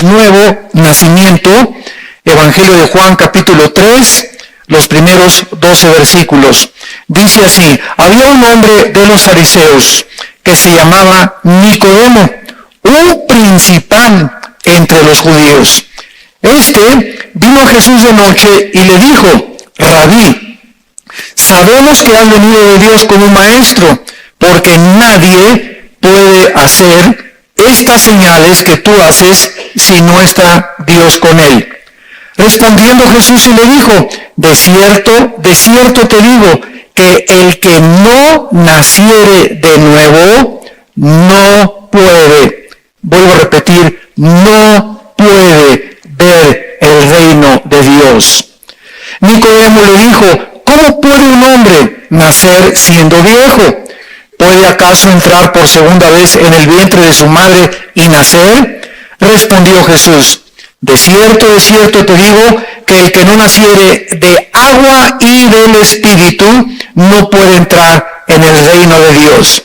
nuevo nacimiento. Evangelio de Juan, capítulo 3, los primeros 12 versículos. Dice así: había un hombre de los fariseos que se llamaba Nicodemo, un principal entre los judíos. Este vino a Jesús de noche y le dijo: Rabí, sabemos que has venido de Dios como un maestro, porque nadie puede hacer estas señales que tú haces si no está Dios con él. Respondiendo Jesús y le dijo: de cierto te digo, que el que no naciere de nuevo, no puede, vuelvo a repetir, no puede ver el reino de Dios. Nicodemo le dijo: ¿cómo puede un hombre nacer siendo viejo? ¿Puede acaso entrar por segunda vez en el vientre de su madre y nacer? Respondió Jesús: de cierto te digo, que el que no naciere de agua y del Espíritu no puede entrar en el reino de Dios.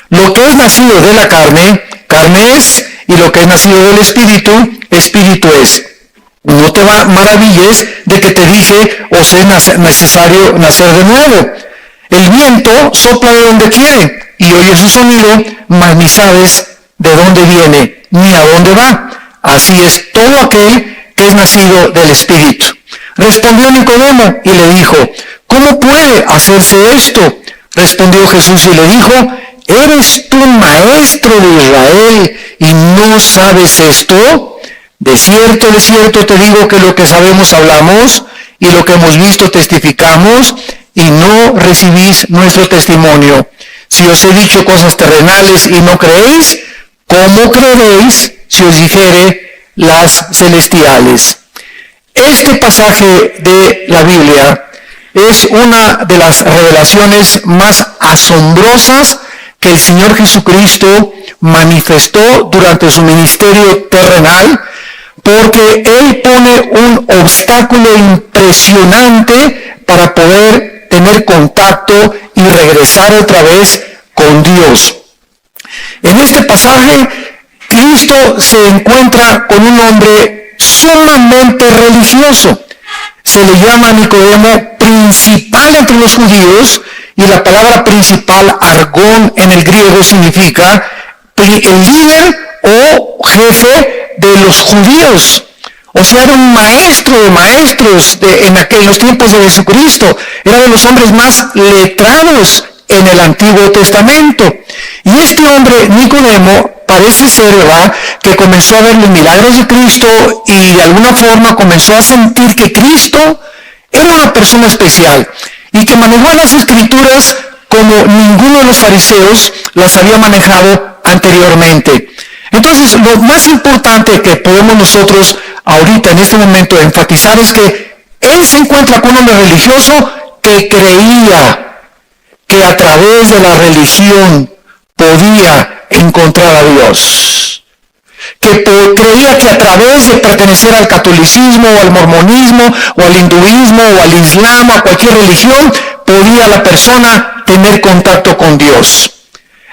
Lo que es nacido de la carne, carne es, y lo que es nacido del Espíritu, Espíritu es. No te maravilles de que te dije: os es necesario nacer de nuevo. El viento sopla de donde quiere y oye su sonido, mas ni sabes de dónde viene ni a dónde va. Así es todo aquel que es nacido del Espíritu. Respondió Nicodemo y le dijo: ¿cómo puede hacerse esto? Respondió Jesús y le dijo: ¿eres tú maestro de Israel y no sabes esto? De cierto te digo que lo que sabemos hablamos, y lo que hemos visto testificamos, y no recibís nuestro testimonio. Si os he dicho cosas terrenales y no creéis, ¿cómo creeréis si os dijere las celestiales? Este pasaje de la Biblia es una de las revelaciones más asombrosas que el Señor Jesucristo manifestó durante su ministerio terrenal, porque Él pone un obstáculo impresionante para poder tener contacto y regresar otra vez con Dios. En este pasaje, Cristo se encuentra con un hombre sumamente religioso. Se le llama a Nicodemo principal entre los judíos, y la palabra principal, argón, en el griego significa el líder o jefe de los judíos. O sea, era un maestro de maestros en los tiempos de Jesucristo. Era de los hombres más letrados en el Antiguo Testamento. Y este hombre, Nicodemo, parece ser, ¿verdad?, que comenzó a ver los milagros de Cristo y de alguna forma comenzó a sentir que Cristo era una persona especial y que manejó las Escrituras como ninguno de los fariseos las había manejado anteriormente. Entonces, lo más importante que podemos nosotros ahorita en este momento enfatizar es que él se encuentra con un hombre religioso que creía que a través de la religión podía encontrar a Dios, que creía que a través de pertenecer al catolicismo o al mormonismo o al hinduismo o al islam o a cualquier religión podía la persona tener contacto con Dios.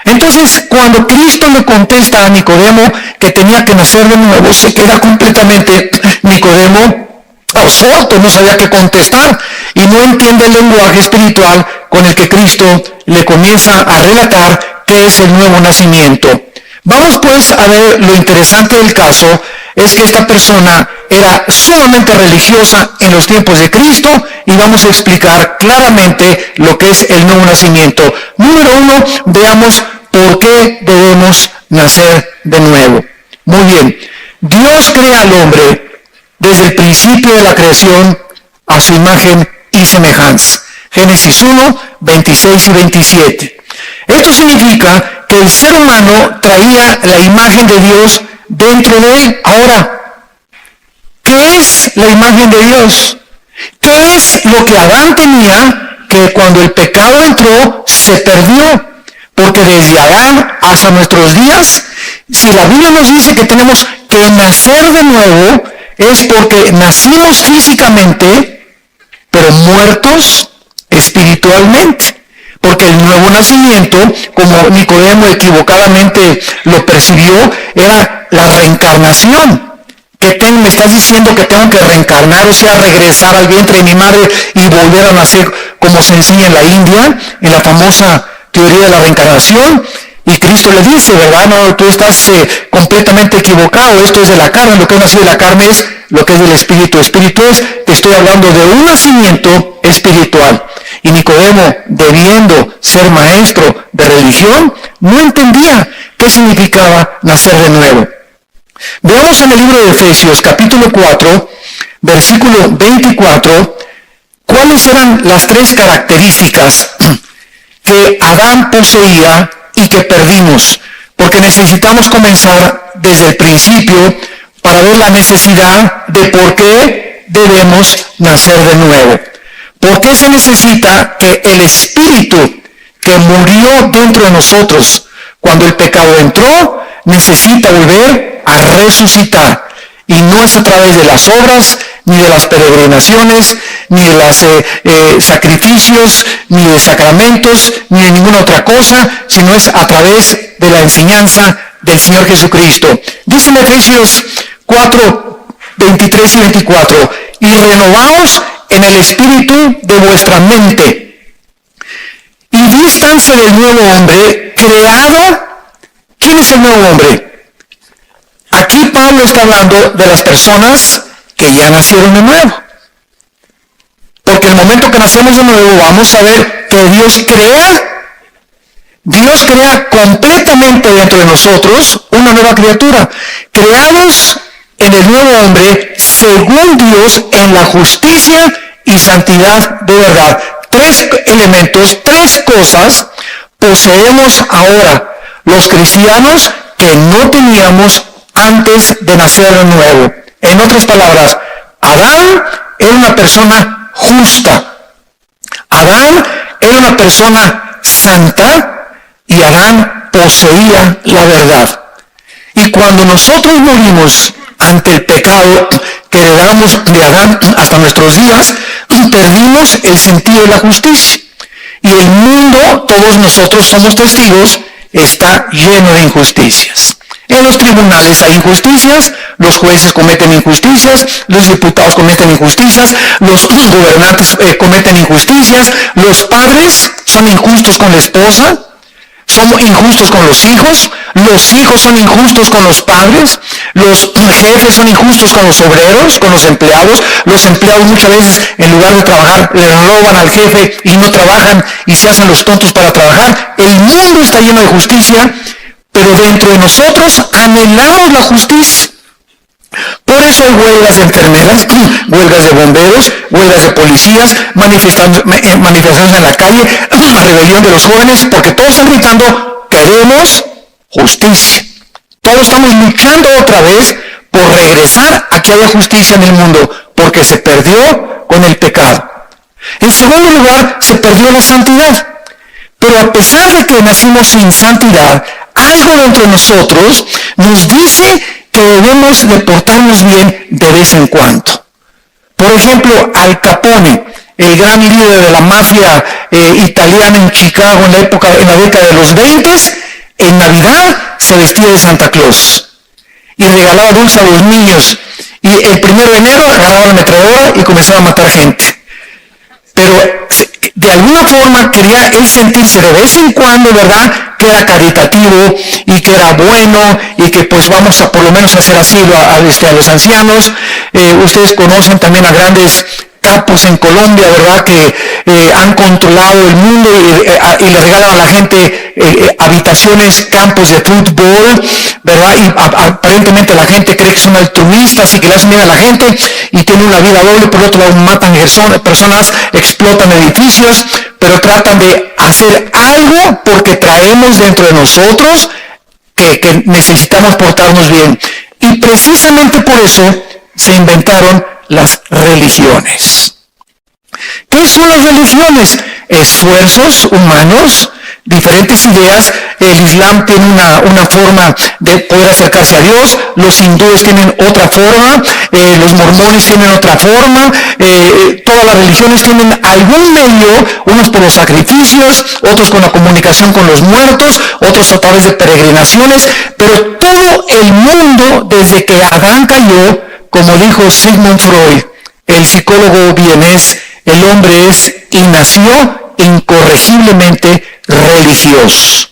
Entonces, cuando Cristo le contesta a Nicodemo que tenía que nacer de nuevo, se queda completamente Nicodemo absorto, no sabía qué contestar y no entiende el lenguaje espiritual con el que Cristo le comienza a relatar qué es el nuevo nacimiento. Vamos pues a ver, lo interesante del caso es que esta persona era sumamente religiosa en los tiempos de Cristo, y vamos a explicar claramente lo que es el nuevo nacimiento. Número 1, veamos por qué debemos nacer de nuevo. Muy bien, Dios crea al hombre desde el principio de la creación a su imagen y semejanza. Génesis 1, 26 y 27. Esto significa que el ser humano traía la imagen de Dios dentro de él. Ahora, ¿qué es la imagen de Dios? ¿Qué es lo que Adán tenía que cuando el pecado entró se perdió? Porque desde Adán hasta nuestros días, si la Biblia nos dice que tenemos que nacer de nuevo, es porque nacimos físicamente, pero muertos espiritualmente. Porque el nuevo nacimiento, como Nicodemo equivocadamente lo percibió, era la reencarnación. me estás diciendo que tengo que reencarnar, o sea, regresar al vientre de mi madre y volver a nacer como se enseña en la India, en la famosa teoría de la reencarnación. Y Cristo le dice, ¿verdad? No, tú estás completamente equivocado, esto es de la carne, lo que es nacido de la carne es lo que es del espíritu. Espíritu es, te estoy hablando de un nacimiento espiritual. Y Nicodemo, debiendo ser maestro de religión, no entendía qué significaba nacer de nuevo. Veamos en el libro de Efesios, capítulo 4, versículo 24, cuáles eran las tres características que Adán poseía y que perdimos, porque necesitamos comenzar desde el principio para ver la necesidad de por qué debemos nacer de nuevo. ¿Por qué se necesita que el espíritu que murió dentro de nosotros cuando el pecado entró, necesita volver a resucitar? Y no es a través de las obras, ni de las peregrinaciones, ni de los sacrificios, ni de sacramentos, ni de ninguna otra cosa, sino es a través de la enseñanza del Señor Jesucristo. Dice en Efesios 4, 23 y 24, y renovaos en el espíritu de vuestra mente, y vístanse del nuevo hombre, creado. ¿Quién es el nuevo hombre? Aquí Pablo está hablando de las personas que ya nacieron de nuevo. Porque el momento que nacemos de nuevo vamos a ver que Dios crea completamente dentro de nosotros una nueva criatura. Creados en el nuevo hombre según Dios en la justicia y santidad de verdad. Tres elementos, tres cosas poseemos ahora los cristianos que no teníamos antes de nacer de nuevo. En otras palabras, Adán era una persona justa. Adán era una persona santa y Adán poseía la verdad. Y cuando nosotros morimos ante el pecado que heredamos de Adán hasta nuestros días, perdimos el sentido de la justicia. Y el mundo, todos nosotros somos testigos, está lleno de injusticias. En los tribunales hay injusticias, los jueces cometen injusticias, los diputados cometen injusticias, los gobernantes cometen injusticias, los padres son injustos con la esposa, son injustos con los hijos son injustos con los padres, los jefes son injustos con los obreros, con los empleados muchas veces en lugar de trabajar le roban al jefe y no trabajan y se hacen los tontos para trabajar. El mundo está lleno de justicia, pero dentro de nosotros anhelamos la justicia. Por eso hay huelgas de enfermeras, huelgas de bomberos, huelgas de policías, manifestaciones en la calle, rebelión de los jóvenes, porque todos están gritando, queremos justicia. Todos estamos luchando otra vez por regresar a que haya justicia en el mundo, porque se perdió con el pecado. En segundo lugar, se perdió la santidad. Pero a pesar de que nacimos sin santidad, algo dentro de nosotros nos dice que debemos de portarnos bien de vez en cuando. Por ejemplo, Al Capone, el gran líder de la mafia italiana en Chicago en la década de los 20, en Navidad se vestía de Santa Claus y regalaba dulces a los niños. Y el 1 de enero agarraba la ametralladora y comenzaba a matar gente. Pero de alguna forma quería él sentirse de vez en cuando, ¿verdad?, que era caritativo y que era bueno y que pues vamos a por lo menos hacer asilo a los ancianos. Ustedes conocen también a grandes capos en Colombia, ¿verdad?, que han controlado el mundo y le regalan a la gente habitaciones, campos de fútbol, ¿verdad? Y aparentemente la gente cree que son altruistas y que le hacen bien a la gente y tienen una vida doble. Por otro lado, matan personas, explotan edificios, pero tratan de hacer algo porque traemos dentro de nosotros que necesitamos portarnos bien. Y precisamente por eso se inventaron las religiones. ¿Qué son las religiones? Esfuerzos humanos, diferentes ideas. El Islam tiene una forma de poder acercarse a Dios, los hindúes tienen otra forma, los mormones tienen otra forma, todas las religiones tienen algún medio, unos por los sacrificios, otros con la comunicación con los muertos, otros a través de peregrinaciones, pero todo el mundo desde que Adán cayó como dijo Sigmund Freud, el psicólogo vienés, el hombre es y nació incorregiblemente religioso.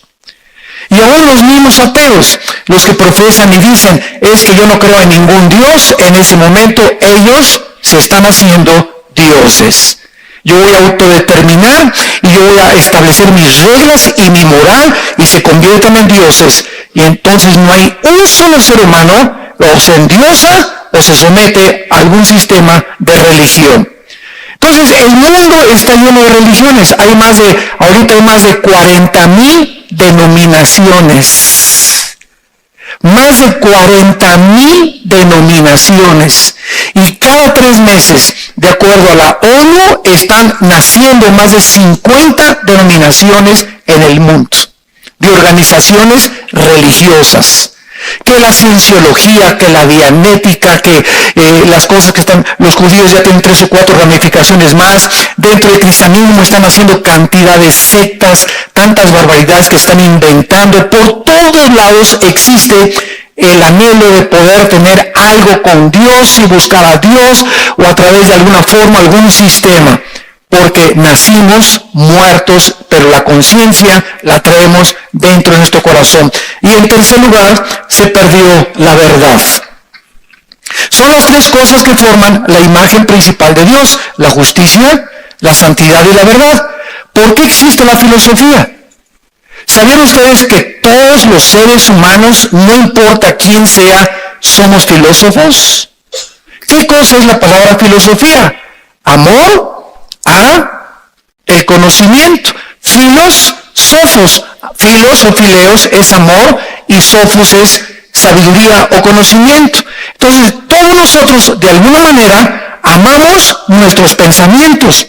Y aún los mismos ateos, los que profesan y dicen, es que yo no creo en ningún Dios, en ese momento ellos se están haciendo dioses. Yo voy a autodeterminar y yo voy a establecer mis reglas y mi moral y se convierten en dioses. Y entonces no hay un solo ser humano o se endiosa o se somete a algún sistema de religión. Entonces el mundo está lleno de religiones. Ahorita hay más de 40,000 denominaciones. Más de 40,000 denominaciones. Y cada 3 meses, de acuerdo a la ONU, están naciendo más de 50 denominaciones en el mundo, de organizaciones religiosas. Que la cienciología, que la dianética, que las cosas que están, los judíos ya tienen 3 o 4 ramificaciones más, dentro del cristianismo están haciendo cantidad de sectas, tantas barbaridades que están inventando, por todos lados existe el anhelo de poder tener algo con Dios y buscar a Dios o a través de alguna forma, algún sistema. Porque nacimos muertos, pero la conciencia la traemos dentro de nuestro corazón. Y en tercer lugar, se perdió la verdad. Son las 3 cosas que forman la imagen principal de Dios: la justicia, la santidad y la verdad. ¿Por qué existe la filosofía? ¿Sabían ustedes que todos los seres humanos, no importa quién sea, somos filósofos? ¿Qué cosa es la palabra filosofía? Amor a el conocimiento. Filos, sofos. Filos o fileos es amor y sofos es sabiduría o conocimiento. Entonces, todos nosotros de alguna manera amamos nuestros pensamientos.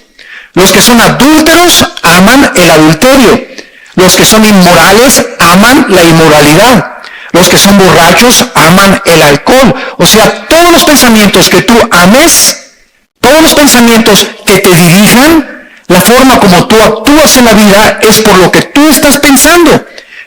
Los que son adúlteros aman el adulterio. Los que son inmorales aman la inmoralidad. Los que son borrachos aman el alcohol. O sea, todos los pensamientos que tú ames, todos los pensamientos que te dirijan, la forma como tú actúas en la vida es por lo que tú estás pensando.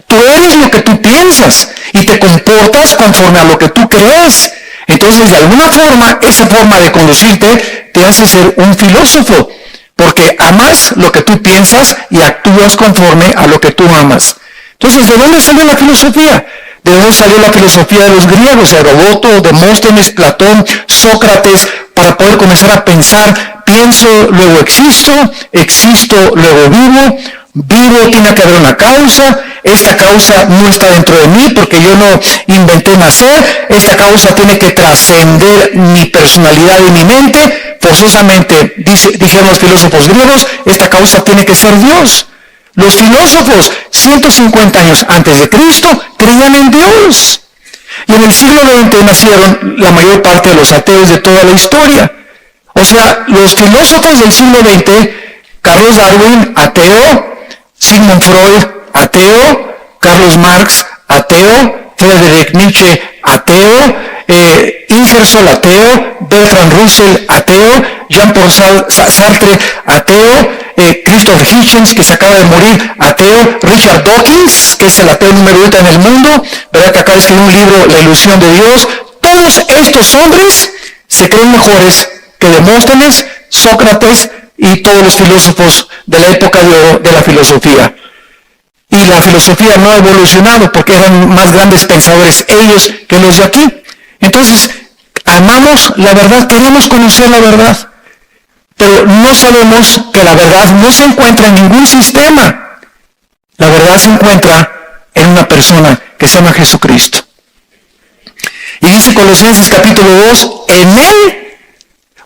Tú eres lo que tú piensas y te comportas conforme a lo que tú crees. Entonces, de alguna forma, esa forma de conducirte te hace ser un filósofo, porque amas lo que tú piensas y actúas conforme a lo que tú amas. Entonces, ¿de dónde salió la filosofía? ¿De dónde salió la filosofía de los griegos? Heródoto, Demóstenes, Platón, Sócrates, para poder comenzar a pensar, pienso, luego existo, luego vivo, vivo, tiene que haber una causa, esta causa no está dentro de mí porque yo no inventé nacer, esta causa tiene que trascender mi personalidad y mi mente, forzosamente, dijeron los filósofos griegos, esta causa tiene que ser Dios. Los filósofos, 150 años antes de Cristo, creían en Dios. Y en el siglo XX nacieron la mayor parte de los ateos de toda la historia. O sea, los filósofos del siglo XX, Carlos Darwin, ateo, Sigmund Freud, ateo, Carlos Marx, ateo, Friedrich Nietzsche, ateo, Ingersoll, ateo, Bertrand Russell, ateo, Jean-Paul Sartre, ateo, Christopher Hitchens, que se acaba de morir, ateo, Richard Dawkins, que es el ateo número 1 en el mundo, ¿verdad? Que acaba de escribir un libro, La ilusión de Dios. Todos estos hombres se creen mejores que Demóstenes, Sócrates y todos los filósofos de la época de oro de la filosofía. Y la filosofía no ha evolucionado porque eran más grandes pensadores ellos que los de aquí. Entonces, amamos la verdad, queremos conocer la verdad. Pero no sabemos que la verdad no se encuentra en ningún sistema. La verdad se encuentra en una persona que se llama Jesucristo. Y dice Colosenses capítulo 2, en Él,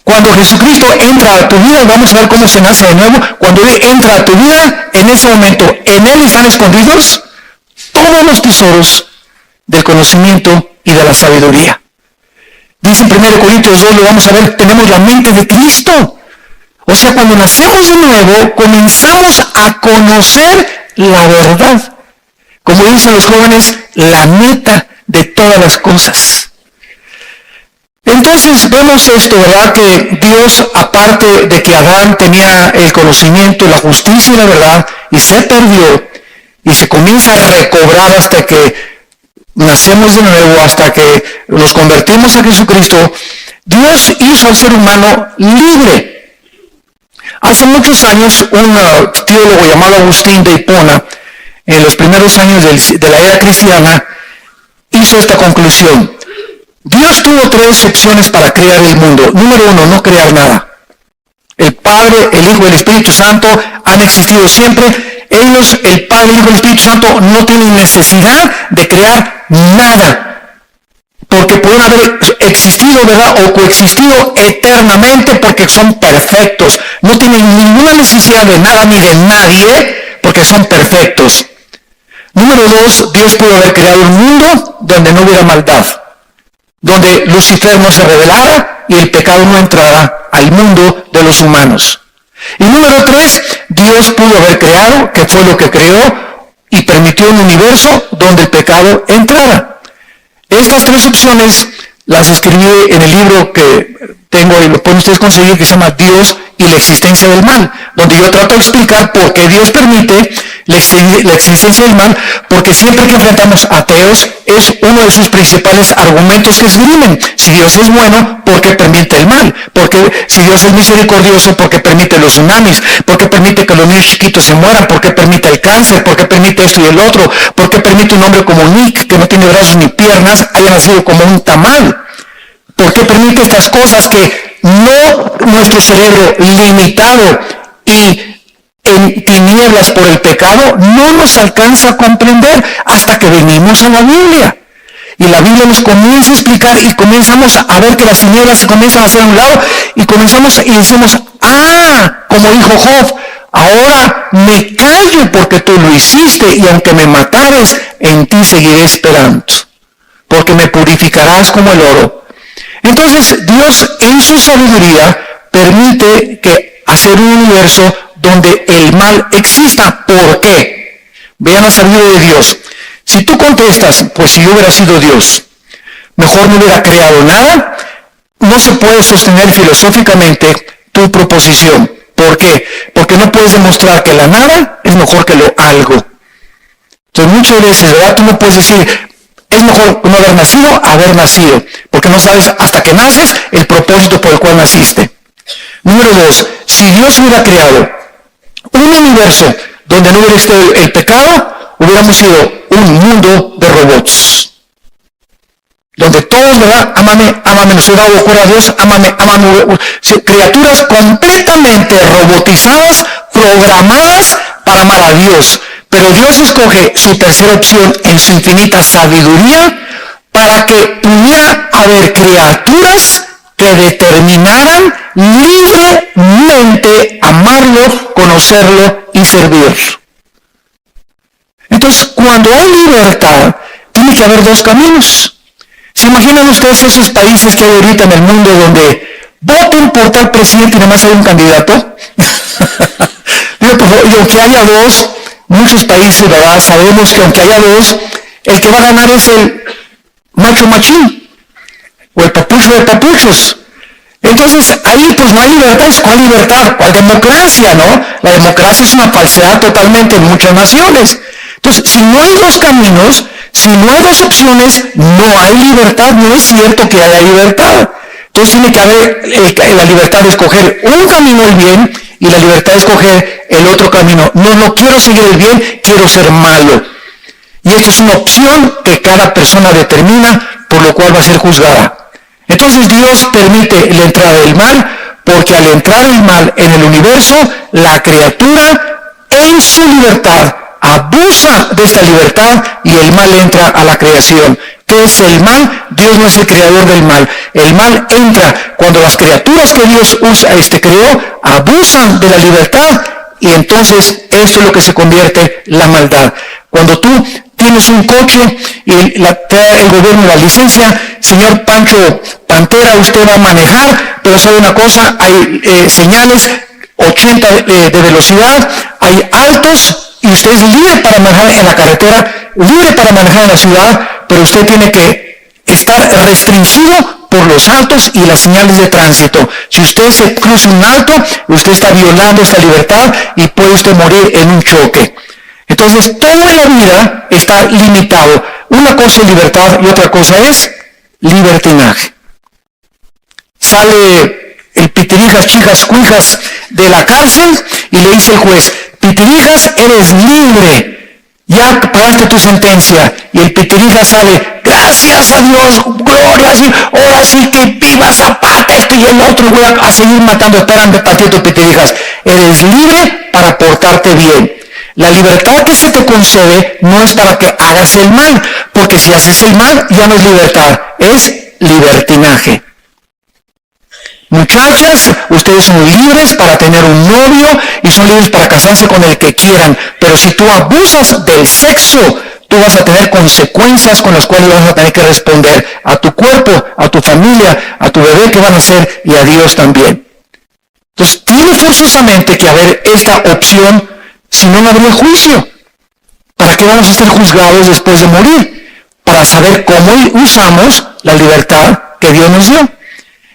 cuando Jesucristo entra a tu vida, vamos a ver cómo se nace de nuevo, cuando Él entra a tu vida, en ese momento, en Él están escondidos todos los tesoros del conocimiento y de la sabiduría. Dice en 1 Corintios 2, lo vamos a ver, tenemos la mente de Cristo. O sea, cuando nacemos de nuevo, comenzamos a conocer la verdad. Como dicen los jóvenes, la neta de todas las cosas. Entonces vemos esto, ¿verdad? Que Dios, aparte de que Adán tenía el conocimiento, la justicia y la verdad, y se perdió, y se comienza a recobrar hasta que nacemos de nuevo, hasta que nos convertimos a Jesucristo, Dios hizo al ser humano libre. Hace muchos años, un teólogo llamado Agustín de Hipona, en los primeros años de la era cristiana, hizo esta conclusión. Dios tuvo 3 opciones para crear el mundo. Número 1, no crear nada. El Padre, el Hijo y el Espíritu Santo han existido siempre. Ellos, el Padre, el Hijo y el Espíritu Santo, no tienen necesidad de crear nada. Porque pueden haber existido, ¿verdad? O coexistido eternamente porque son perfectos. No tienen ninguna necesidad de nada ni de nadie porque son perfectos. Número 2, Dios pudo haber creado un mundo donde no hubiera maldad. Donde Lucifer no se rebelara y el pecado no entrara al mundo de los humanos. Y número 3, Dios pudo haber creado, que fue lo que creó, y permitió un universo donde el pecado entrara. Estas 3 opciones las escribí en el libro que tengo y lo pueden ustedes conseguir, que se llama Dios y la existencia del mal, donde yo trato de explicar por qué Dios permite la existencia del mal, porque siempre que enfrentamos ateos es uno de sus principales argumentos que esgrimen. Si Dios es bueno, ¿por qué permite el mal? Porque si Dios es misericordioso, ¿por qué permite los tsunamis? ¿Por qué permite que los niños chiquitos se mueran? ¿Por qué permite el cáncer? ¿Por qué permite esto y el otro? ¿Por qué permite un hombre como Nick, que no tiene brazos ni piernas, haya nacido como un tamal? ¿Por qué permite estas cosas que no nuestro cerebro limitado y en tinieblas por el pecado no nos alcanza a comprender hasta que venimos a la Biblia? Y la Biblia nos comienza a explicar y comenzamos a ver que las tinieblas se comienzan a hacer a un lado y comenzamos y decimos, como dijo Job, ahora me callo porque tú lo hiciste y aunque me matares, en ti seguiré esperando, porque me purificarás como el oro. Entonces Dios en su sabiduría permite que hacer un universo donde el mal exista. ¿Por qué? Vean la sabiduría de Dios. Si tú contestas, pues si yo hubiera sido Dios, mejor no hubiera creado nada, no se puede sostener filosóficamente tu proposición. ¿Por qué? Porque no puedes demostrar que la nada es mejor que lo algo. Entonces muchas veces, ¿verdad? Tú no puedes decir, es mejor no haber nacido, porque no sabes hasta que naces el propósito por el cual naciste. Número 2, si Dios hubiera creado un universo donde no hubiera estado el pecado, hubiéramos sido un mundo de robots. Donde todos, ¿verdad? Ámame, nos he dado cuenta a Dios, ámame. Criaturas completamente robotizadas, programadas para amar a Dios. Pero Dios escoge su tercera opción en su infinita sabiduría para que pudiera haber criaturas que determinaran libremente amarlo, conocerlo y servirlo. Entonces, cuando hay libertad, tiene que haber 2 caminos. ¿Se imaginan ustedes esos países que hay ahorita en el mundo donde voten por tal presidente y nada más hay un candidato? Digo, por favor, y aunque haya 2, muchos países, ¿verdad? Sabemos que aunque haya 2, el que va a ganar es el macho machín o el papucho de papuchos. Entonces ahí pues no hay libertad. ¿Cuál libertad? ¿Cuál democracia? ¿No? La democracia es una falsedad totalmente en muchas naciones. Entonces, si no hay 2 caminos, si no hay 2 opciones, no hay libertad. No es cierto que haya libertad. Entonces tiene que haber la libertad de escoger un camino el bien y la libertad de escoger el otro camino. No quiero seguir el bien, quiero ser malo. Y esto es una opción que cada persona determina, por lo cual va a ser juzgada. Entonces Dios permite la entrada del mal, porque al entrar el mal en el universo, la criatura en su libertad abusa de esta libertad y el mal entra a la creación. ¿Qué es el mal? Dios no es el creador del mal. El mal entra cuando las criaturas que Dios creó abusan de la libertad y entonces esto es lo que se convierte en la maldad. Cuando tú tienes un coche y te da el gobierno la licencia, señor Pancho Pantera, usted va a manejar, pero sabe una cosa, hay señales 80 de velocidad, hay altos y usted es libre para manejar en la carretera, libre para manejar en la ciudad, pero usted tiene que estar restringido por los altos y las señales de tránsito. Si usted se cruza un alto, usted está violando esta libertad y puede usted morir en un choque. Entonces, toda la vida está limitado. Una cosa es libertad y otra cosa es libertinaje. sale el Pitirijas, Chijas, Cuijas de la cárcel y le dice el juez, Pitirijas, eres libre, ya pagaste tu sentencia. Y el Pitirijas sale, gracias a Dios, gloria, sí, ahora sí que viva Zapata, este y el otro, voy a seguir matando, esperan de partido Pitirijas. Eres libre para portarte bien. La libertad que se te concede no es para que hagas el mal, porque si haces el mal ya no es libertad, es libertinaje. Muchachas, ustedes son libres para tener un novio y son libres para casarse con el que quieran, pero si tú abusas del sexo, tú vas a tener consecuencias con las cuales vas a tener que responder a tu cuerpo, a tu familia, a tu bebé que van a nacer y a Dios también. Entonces, tiene forzosamente que haber esta opción, si no, no habría juicio. ¿Para qué vamos a ser juzgados después de morir? Para saber cómo usamos la libertad que Dios nos dio.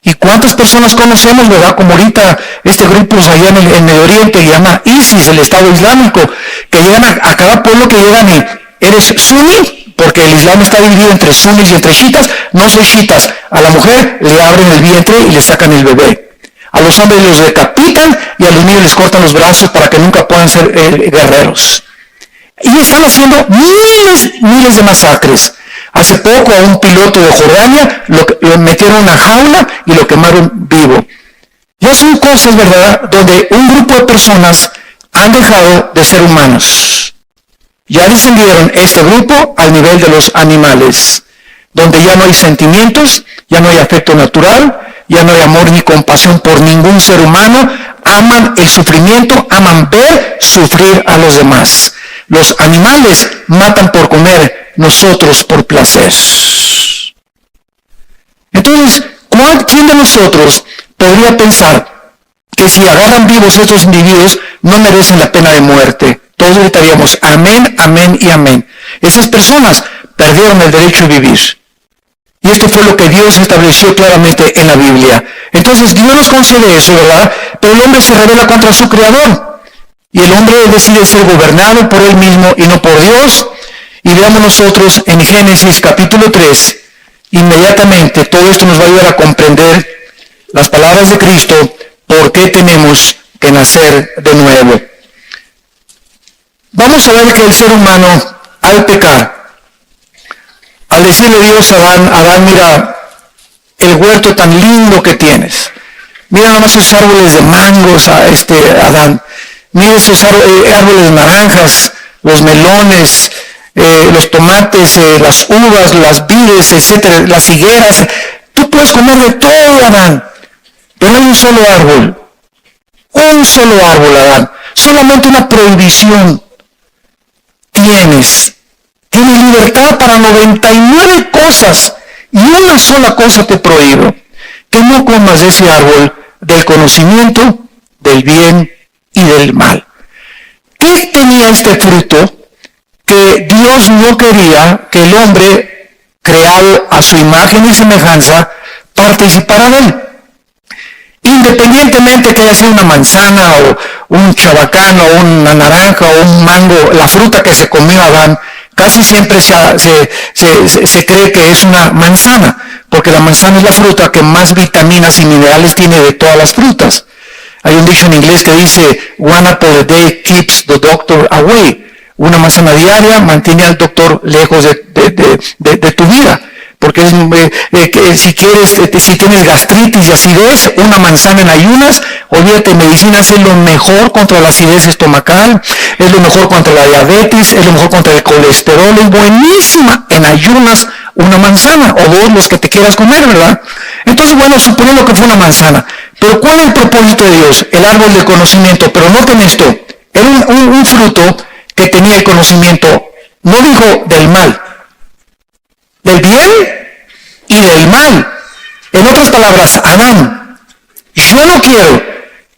¿Y cuántas personas conocemos, verdad? Como ahorita este grupo allá en el Medio Oriente que llama ISIS, el Estado Islámico, que llegan a cada pueblo que llegan y eres suní, porque el Islam está dividido entre sunis y entre chiitas. No soy chiitas. A la mujer le abren el vientre y le sacan el bebé. A los hombres los decapitan y a los niños les cortan los brazos para que nunca puedan ser guerreros. Y están haciendo miles de masacres. Hace poco a un piloto de Jordania lo metieron en una jaula y lo quemaron vivo. Ya son cosas, ¿verdad?, donde un grupo de personas han dejado de ser humanos. Ya descendieron este grupo al nivel de los animales, donde ya no hay sentimientos, ya no hay afecto natural, ya no hay amor ni compasión por ningún ser humano, aman el sufrimiento, aman ver sufrir a los demás. Los animales matan por comer, nosotros por placer. Entonces, ¿quién de nosotros podría pensar que si agarran vivos estos individuos no merecen la pena de muerte? Todos gritaríamos, amén, amén y amén. Esas personas perdieron el derecho a vivir. Y esto fue lo que Dios estableció claramente en la Biblia. Entonces Dios nos concede eso, ¿verdad? Pero el hombre se rebela contra su Creador. Y el hombre decide ser gobernado por él mismo y no por Dios. Y veamos nosotros en Génesis capítulo 3, inmediatamente todo esto nos va a ayudar a comprender las palabras de Cristo, por qué tenemos que nacer de nuevo. Vamos a ver que el ser humano, al pecar, al decirle Dios a Adán, mira el huerto tan lindo que tienes, mira nomás esos árboles de mangos, Adán, mira esos árboles de naranjas, los melones, los tomates, las uvas, las vides, etcétera, las higueras, tú puedes comer de todo, Adán, pero no hay un solo árbol, Adán, solamente una prohibición. Tienes libertad para 99 cosas y una sola cosa te prohíbo, que no comas de ese árbol del conocimiento del bien y del mal. ¿Qué tenía este fruto que Dios no quería que el hombre, creado a su imagen y semejanza, participara de él? Independientemente que haya sido una manzana o un chabacán o una naranja o un mango, la fruta que se comió Adán, casi siempre se cree que es una manzana, porque la manzana es la fruta que más vitaminas y minerales tiene de todas las frutas. Hay un dicho en inglés que dice, one apple a day keeps the doctor away. Una manzana diaria mantiene al doctor lejos de tu vida. Porque si tienes gastritis y acidez, una manzana en ayunas, olvídate, medicinas es lo mejor contra la acidez estomacal, es lo mejor contra la diabetes, es lo mejor contra el colesterol, es buenísima en ayunas una manzana, o dos los que te quieras comer, ¿verdad? Entonces, bueno, suponiendo que fue una manzana, pero ¿cuál es el propósito de Dios? El árbol del conocimiento, pero noten esto, era un fruto que tenía el conocimiento, no dijo del mal, del bien y del mal. En otras palabras, Adán, yo no quiero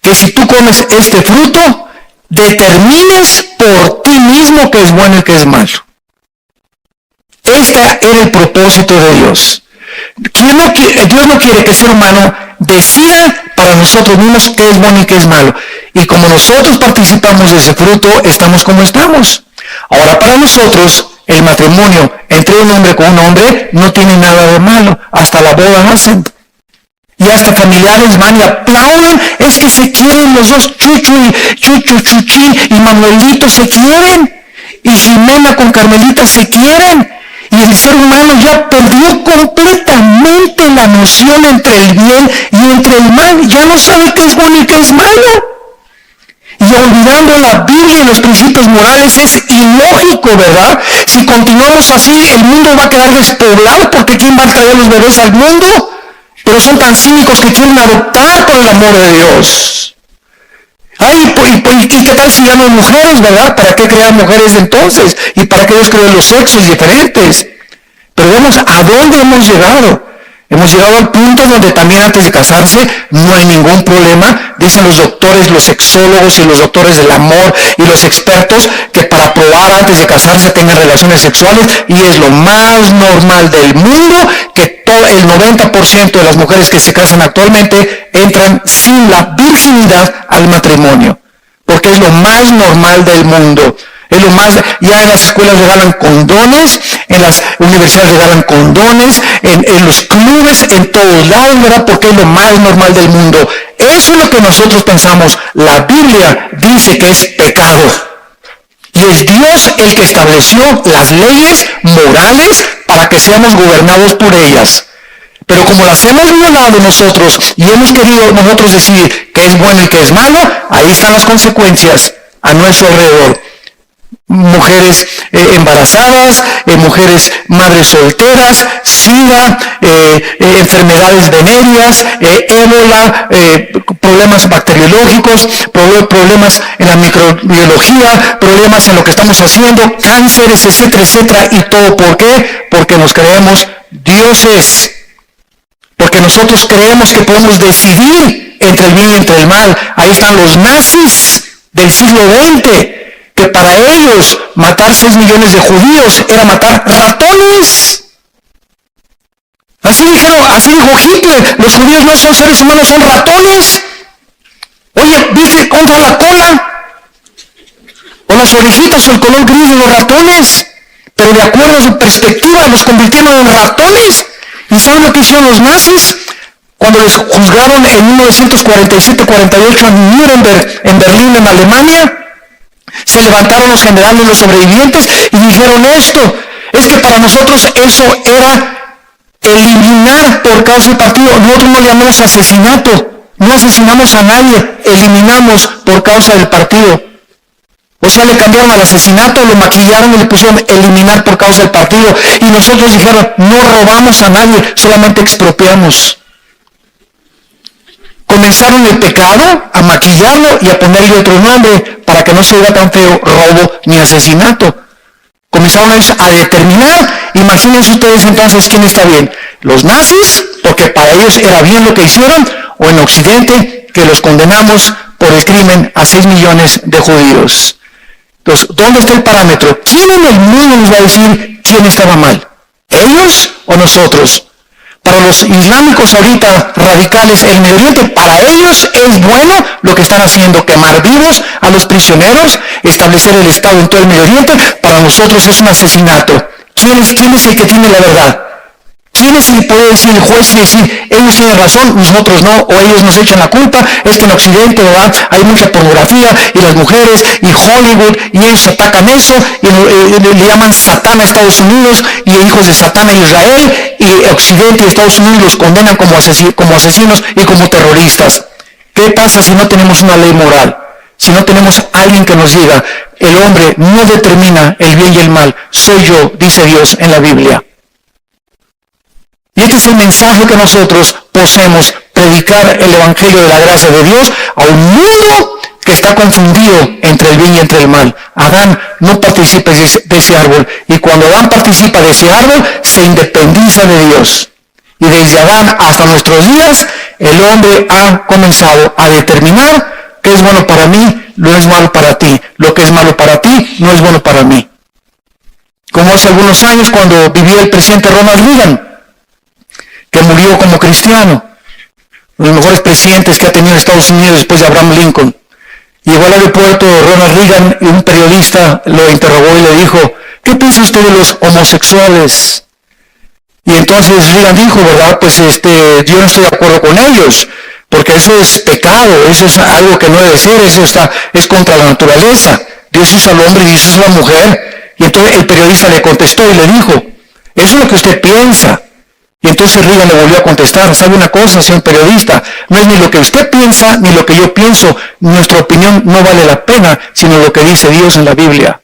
que si tú comes este fruto, determines por ti mismo qué es bueno y qué es malo. Este era el propósito de Dios. Dios no quiere que el ser humano decida para nosotros mismos qué es bueno y qué es malo. Y como nosotros participamos de ese fruto, estamos como estamos. Ahora, para nosotros, el matrimonio entre un hombre con un hombre no tiene nada de malo. Hasta la boda hacen. Y hasta familiares van y aplauden, es que se quieren los dos, Chuchín y Manuelito se quieren, y Jimena con Carmelita se quieren, y el ser humano ya perdió completamente la noción entre el bien y entre el mal, ya no sabe qué es bueno y qué es malo. Y olvidando la Biblia y los principios morales es ilógico, ¿verdad? Si continuamos así, el mundo va a quedar despoblado, porque ¿quién va a traer los bebés al mundo? Pero son tan cínicos que quieren adoptar por el amor de Dios. Ay, ¿y qué tal si ya no hay mujeres, verdad? ¿Para qué crear mujeres entonces? ¿Y para qué Dios creó los sexos diferentes? Pero vemos a dónde hemos llegado. Hemos llegado al punto donde también antes de casarse no hay ningún problema. Dicen los doctores, los sexólogos y los doctores del amor y los expertos que para probar antes de casarse tengan relaciones sexuales, y es lo más normal del mundo que el 90% de las mujeres que se casan actualmente entran sin la virginidad al matrimonio, porque es lo más normal del mundo. Es lo más, ya en las escuelas regalan condones, en las universidades regalan condones, en los clubes, en todos lados, ¿verdad? Porque es lo más normal del mundo. Eso es lo que nosotros pensamos. La Biblia dice que es pecado. Y es Dios el que estableció las leyes morales para que seamos gobernados por ellas. Pero como las hemos violado nosotros y hemos querido nosotros decir que es bueno y que es malo, ahí están las consecuencias a nuestro alrededor. Mujeres embarazadas, mujeres madres solteras, SIDA, enfermedades venéreas, ébola, problemas bacteriológicos, problemas en la microbiología, problemas en lo que estamos haciendo, cánceres, etcétera, etcétera. ¿Y todo por qué? Porque nos creemos dioses. Porque nosotros creemos que podemos decidir entre el bien y entre el mal. Ahí están los nazis del siglo XX. Que para ellos matar 6 millones de judíos era matar ratones. Así dijo Hitler, los judíos no son seres humanos, son ratones. Oye, ¿viste contra la cola? O las orejitas o el color gris de los ratones. Pero de acuerdo a su perspectiva los convirtieron en ratones. ¿Y saben lo que hicieron los nazis? Cuando les juzgaron en 1947-48 en Nuremberg, en Berlín, en Alemania, se levantaron los generales, los sobrevivientes, y dijeron esto, es que para nosotros eso era eliminar por causa del partido. Nosotros no llamamos asesinato, no asesinamos a nadie, eliminamos por causa del partido. O sea, le cambiaron al asesinato, lo maquillaron y le pusieron eliminar por causa del partido. Y nosotros dijeron, no robamos a nadie, solamente expropiamos. Comenzaron el pecado a maquillarlo y a ponerle otro nombre para que no se vea tan feo, robo ni asesinato. Comenzaron a determinar, imagínense ustedes entonces quién está bien, los nazis, porque para ellos era bien lo que hicieron, o en Occidente, que los condenamos por el crimen a 6 millones de judíos. Entonces, ¿dónde está el parámetro? ¿Quién en el mundo nos va a decir quién estaba mal? ¿Ellos o nosotros? Para los islámicos ahorita radicales en el Oriente, para ellos es bueno lo que están haciendo, quemar vivos a los prisioneros, establecer el Estado en todo el Medio Oriente. Para nosotros es un asesinato. ¿Quién es el que tiene la verdad? ¿Quién es el que puede decir, el juez, y decir, ellos tienen razón, nosotros no, o ellos nos echan la culpa? Es que en Occidente, ¿verdad?, hay mucha pornografía, y las mujeres, y Hollywood, y ellos atacan eso, y le llaman Satán a Estados Unidos, y hijos de Satán a Israel, y Occidente y Estados Unidos los condenan como asesinos y como terroristas. ¿Qué pasa si no tenemos una ley moral? Si no tenemos alguien que nos diga, el hombre no determina el bien y el mal, soy yo, dice Dios en la Biblia. Y este es el mensaje que nosotros poseemos, predicar el Evangelio de la gracia de Dios a un mundo que está confundido entre el bien y entre el mal. Adán no participa de ese árbol, y cuando Adán participa de ese árbol, se independiza de Dios. Y desde Adán hasta nuestros días, el hombre ha comenzado a determinar qué es bueno para mí, no es malo para ti. Lo que es malo para ti, no es bueno para mí. Como hace algunos años cuando vivía el presidente Ronald Reagan, que murió como cristiano, uno de los mejores presidentes que ha tenido Estados Unidos después de Abraham Lincoln. Llegó al aeropuerto Ronald Reagan y un periodista lo interrogó y le dijo, ¿qué piensa usted de los homosexuales? Y entonces Reagan dijo, ¿verdad? Pues yo no estoy de acuerdo con ellos, porque eso es pecado, eso es algo que no debe ser, es contra la naturaleza. Dios hizo al hombre y Dios hizo a la mujer. Y entonces el periodista le contestó y le dijo, eso es lo que usted piensa. Y entonces Reagan le volvió a contestar, ¿sabe una cosa, señor periodista? No es ni lo que usted piensa ni lo que yo pienso. Nuestra opinión no vale la pena, sino lo que dice Dios en la Biblia.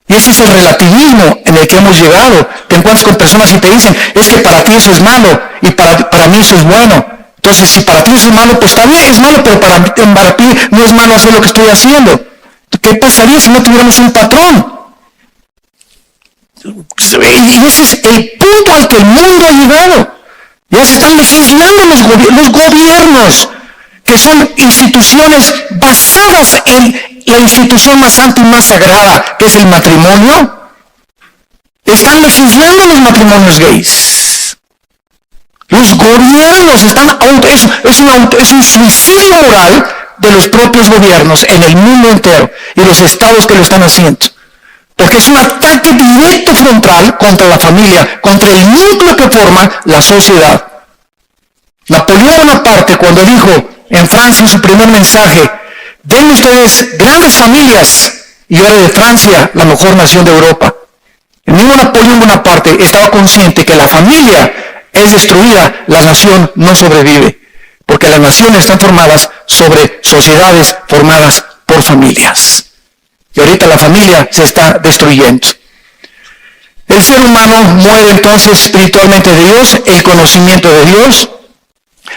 Y ese es el relativismo en el que hemos llegado. Te encuentras con personas y te dicen, es que para ti eso es malo y para mí eso es bueno. Entonces, si para ti eso es malo, pues también es malo, pero para ti no es malo hacer lo que estoy haciendo. ¿Qué pasaría si no tuviéramos un patrón? Y ese es el punto al que el mundo ha llegado. Ya se están legislando los gobiernos, que son instituciones basadas en la institución más santa y más sagrada, que es el matrimonio. Están legislando los matrimonios gays. Los gobiernos están es un suicidio moral de los propios gobiernos en el mundo entero y los estados que lo están haciendo. Porque es un ataque directo frontal contra la familia, contra el núcleo que forma la sociedad. Napoleón Bonaparte, cuando dijo en Francia en su primer mensaje, den ustedes grandes familias, y ahora de Francia, la mejor nación de Europa. El mismo Napoleón Bonaparte estaba consciente que la familia es destruida, la nación no sobrevive, porque las naciones están formadas sobre sociedades formadas por familias. Y ahorita la familia se está destruyendo. El ser humano muere entonces espiritualmente de Dios, el conocimiento de Dios,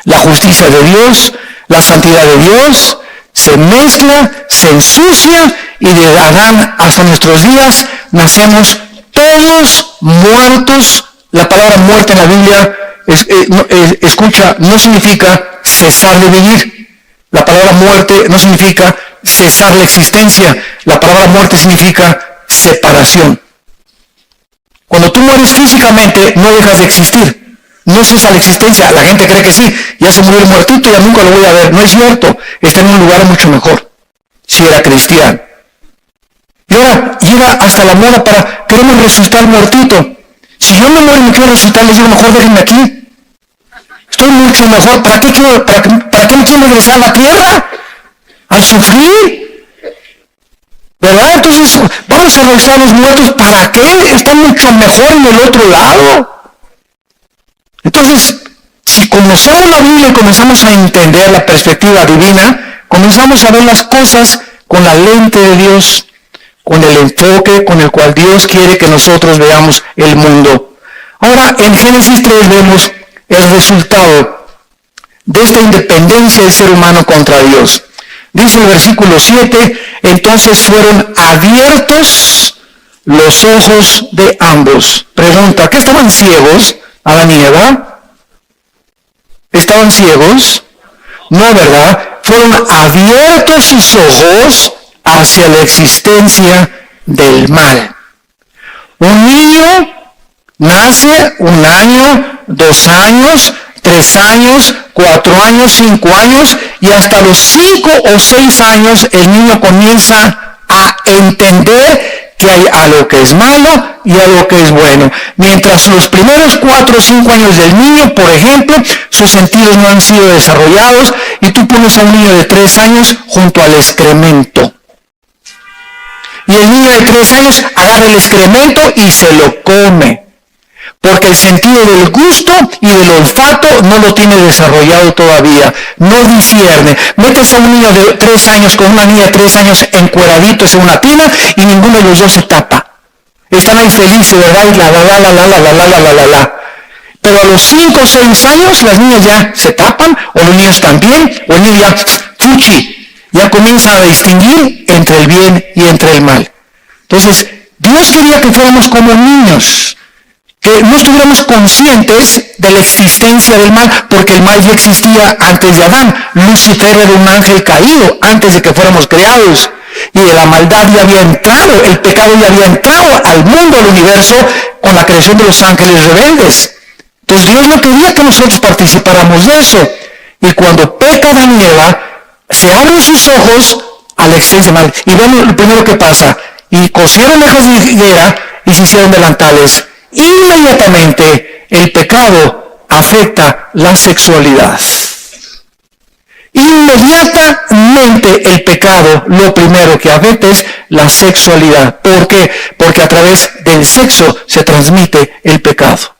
la justicia de Dios, la santidad de Dios, se mezcla, se ensucia, y de Adán hasta nuestros días nacemos todos muertos. La palabra muerte en la Biblia, escucha, no significa cesar de vivir. La palabra muerte no significa cesar la existencia. La palabra muerte significa separación. Cuando tú mueres físicamente, no dejas de existir. No cesa la existencia. La gente cree que sí, ya se murió el muertito, ya nunca lo voy a ver. No es cierto, está en un lugar mucho mejor, si era cristiano. Y ahora llega hasta la moda para, queremos resucitar al muertito. Si yo me muero y me quiero resucitar, les digo, mejor déjenme aquí. Estoy mucho mejor. ¿Para qué me quiero regresar a la tierra? ¿A sufrir? ¿Verdad? Entonces, vamos a regresar a los muertos. ¿Para qué? Están mucho mejor en el otro lado. Entonces, si conocemos la Biblia y comenzamos a entender la perspectiva divina, comenzamos a ver las cosas con la lente de Dios, con el enfoque con el cual Dios quiere que nosotros veamos el mundo. Ahora, en Génesis 3 vemos el resultado de esta independencia del ser humano contra Dios. Dice el versículo 7, entonces fueron abiertos los ojos de ambos. Pregunta, ¿qué estaban ciegos? Adán y Eva. ¿Estaban ciegos? No, ¿verdad? Fueron abiertos sus ojos hacia la existencia del mal. Un niño nace 1 año, 2 años, 3 años, 4 años, 5 años, y hasta los 5 o 6 años el niño comienza a entender que hay algo que es malo y algo que es bueno. Mientras los primeros 4 o 5 años del niño, por ejemplo, sus sentidos no han sido desarrollados, y tú pones a un niño de 3 años junto al excremento. Y el niño de 3 años agarra el excremento y se lo come. Porque el sentido del gusto y del olfato no lo tiene desarrollado todavía. No discierne. Metes a un niño de 3 años con una niña de 3 años encueraditos en una tina y ninguno de los dos se tapa. Están ahí felices, ¿verdad? Y la. Pero a los 5 o 6 años las niñas ya se tapan, o los niños también, o el niño ya fuchi. Ya comienzan a distinguir entre el bien y entre el mal. Entonces, Dios quería que fuéramos como niños, que no estuviéramos conscientes de la existencia del mal, porque el mal ya existía antes de Adán. Lucifer era un ángel caído antes de que fuéramos creados, y la maldad ya había entrado, el pecado ya había entrado al mundo, al universo, con la creación de los ángeles rebeldes. Entonces Dios no quería que nosotros participáramos de eso, y cuando peca Adán y Eva, se abren sus ojos a la existencia del mal, y ven lo primero que pasa, y cosieron hojas de higuera y se hicieron delantales. Inmediatamente el pecado afecta la sexualidad. Inmediatamente el pecado lo primero que afecta es la sexualidad. ¿Por qué? Porque a través del sexo se transmite el pecado.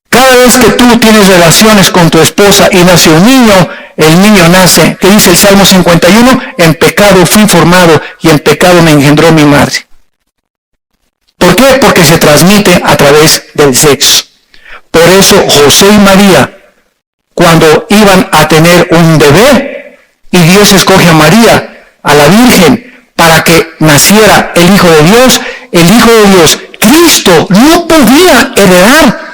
Cada vez que tú tienes relaciones con tu esposa y nace un niño, el niño nace, que dice el Salmo 51, en pecado fui formado y en pecado me engendró mi madre. ¿Por qué? Porque se transmite a través del sexo. Por eso José y María, cuando iban a tener un bebé, y Dios escoge a María, a la Virgen, para que naciera el Hijo de Dios, Cristo, no podía heredar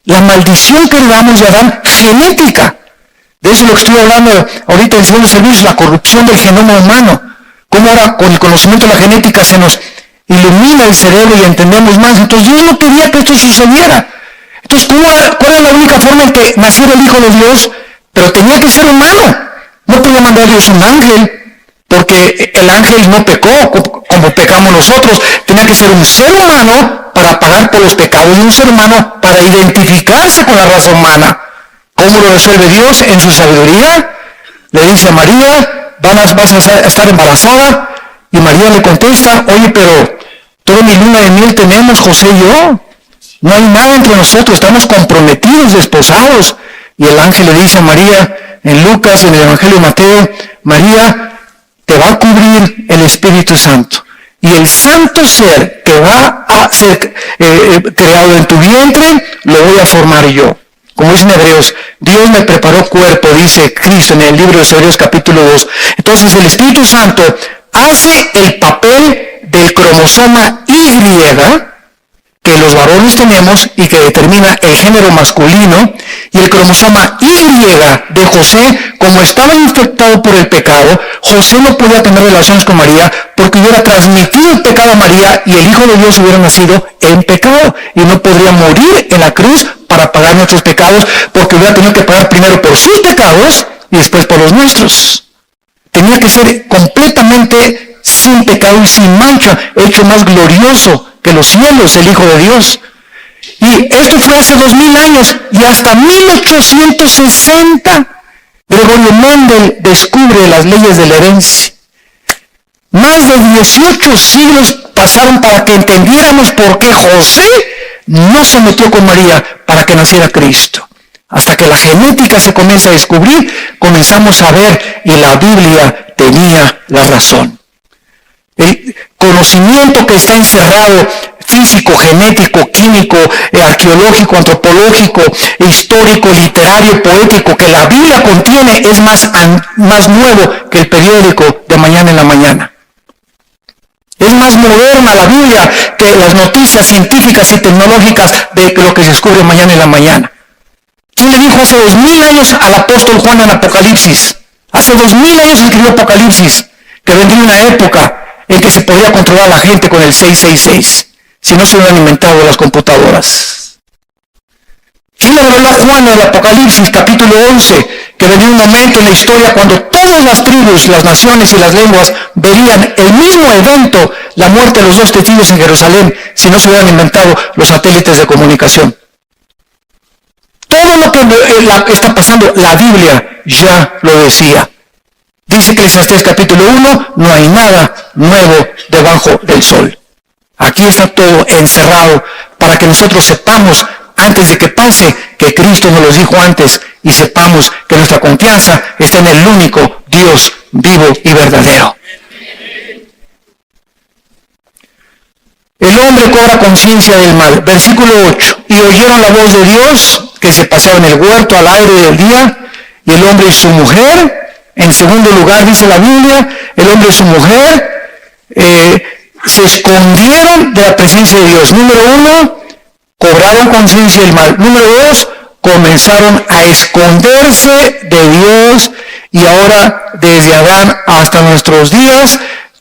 la maldición que heredamos de Adán genética. De eso es lo que estoy hablando ahorita en el segundo servicio, la corrupción del genoma humano. Cómo ahora con el conocimiento de la genética se nos ilumina el cerebro y entendemos más. Entonces Dios no quería que esto sucediera. Entonces, ¿cuál era la única forma en que naciera el Hijo de Dios? Pero tenía que ser humano. No podía mandar a Dios un ángel, porque el ángel no pecó como pecamos nosotros. Tenía que ser un ser humano para pagar por los pecados de un ser humano, para identificarse con la raza humana. ¿Cómo lo resuelve Dios? En su sabiduría. Le dice a María, vas a estar embarazada. Y María le contesta, oye, pero toda mi luna de miel tenemos, José y yo. No hay nada entre nosotros, estamos comprometidos, desposados. Y el ángel le dice a María, en Lucas, en el Evangelio de Mateo, María, te va a cubrir el Espíritu Santo. Y el santo ser que va a ser creado en tu vientre, lo voy a formar yo. Como dice en Hebreos, Dios me preparó cuerpo, dice Cristo en el libro de Hebreos capítulo 2. Entonces el Espíritu Santo hace el papel del cromosoma Y, que los varones tenemos y que determina el género masculino, y el cromosoma Y de José, como estaba infectado por el pecado, José no podía tener relaciones con María porque hubiera transmitido el pecado a María y el Hijo de Dios hubiera nacido en pecado y no podría morir en la cruz para pagar nuestros pecados porque hubiera tenido que pagar primero por sus pecados y después por los nuestros. Tenía que ser completamente sin pecado y sin mancha, hecho más glorioso que los cielos, el Hijo de Dios. Y esto fue hace 2000 años y hasta 1860 Gregorio Mendel descubre las leyes de la herencia. Más de 18 siglos pasaron para que entendiéramos por qué José no se metió con María para que naciera Cristo. Hasta que la genética se comienza a descubrir, comenzamos a ver y la Biblia tenía la razón. El conocimiento que está encerrado, físico, genético, químico, arqueológico, antropológico, histórico, literario, poético, que la Biblia contiene, es más nuevo que el periódico de mañana en la mañana. Es más moderna la Biblia que las noticias científicas y tecnológicas de lo que se descubre mañana en la mañana. ¿Quién le dijo hace 2000 años al apóstol Juan en Apocalipsis? Hace 2000 años escribió Apocalipsis, que vendría una época en que se podría controlar a la gente con el 666, si no se hubieran inventado las computadoras. ¿Quién le reveló a Juan en el Apocalipsis capítulo 11? Que vendría un momento en la historia cuando todas las tribus, las naciones y las lenguas verían el mismo evento, la muerte de los 2 testigos en Jerusalén, si no se hubieran inventado los satélites de comunicación. Todo lo que está pasando, la Biblia ya lo decía. Dice Eclesiastés capítulo 1, no hay nada nuevo debajo del sol. Aquí está todo encerrado para que nosotros sepamos, antes de que pase, que Cristo nos lo dijo antes, y sepamos que nuestra confianza está en el único Dios vivo y verdadero. El hombre cobra conciencia del mal. Versículo 8. Y oyeron la voz de Dios que se paseaba en el huerto al aire del día, y el hombre y su mujer. En segundo lugar, dice la Biblia, el hombre y su mujer se escondieron de la presencia de Dios. Número 1, cobraron conciencia del mal. Número 2, comenzaron a esconderse de Dios, y ahora desde Adán hasta nuestros días,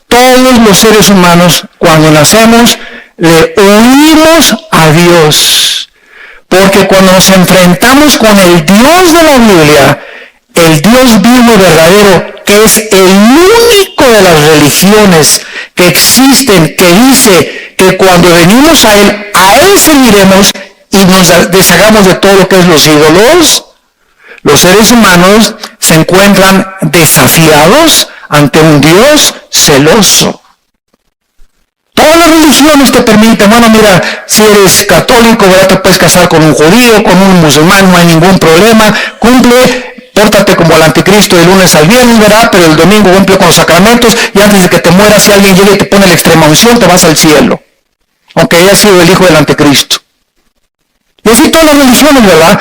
todos los seres humanos, cuando nacemos, le oímos a Dios. Porque cuando nos enfrentamos con el Dios de la Biblia, el Dios vivo y verdadero, que es el único de las religiones que existen, que dice que cuando venimos a Él seguiremos y nos deshagamos de todo lo que es los ídolos, los seres humanos se encuentran desafiados ante un Dios celoso. Todas las religiones te permiten, bueno, mira, si eres católico, ¿verdad? Te puedes casar con un judío, con un musulmán, no hay ningún problema, cumple, pórtate como el anticristo de lunes al viernes, ¿verdad? Pero el domingo cumple con los sacramentos y antes de que te mueras, si alguien llega y te pone la extrema unción, te vas al cielo, aunque haya sido el hijo del anticristo. Y así todas las religiones, ¿verdad?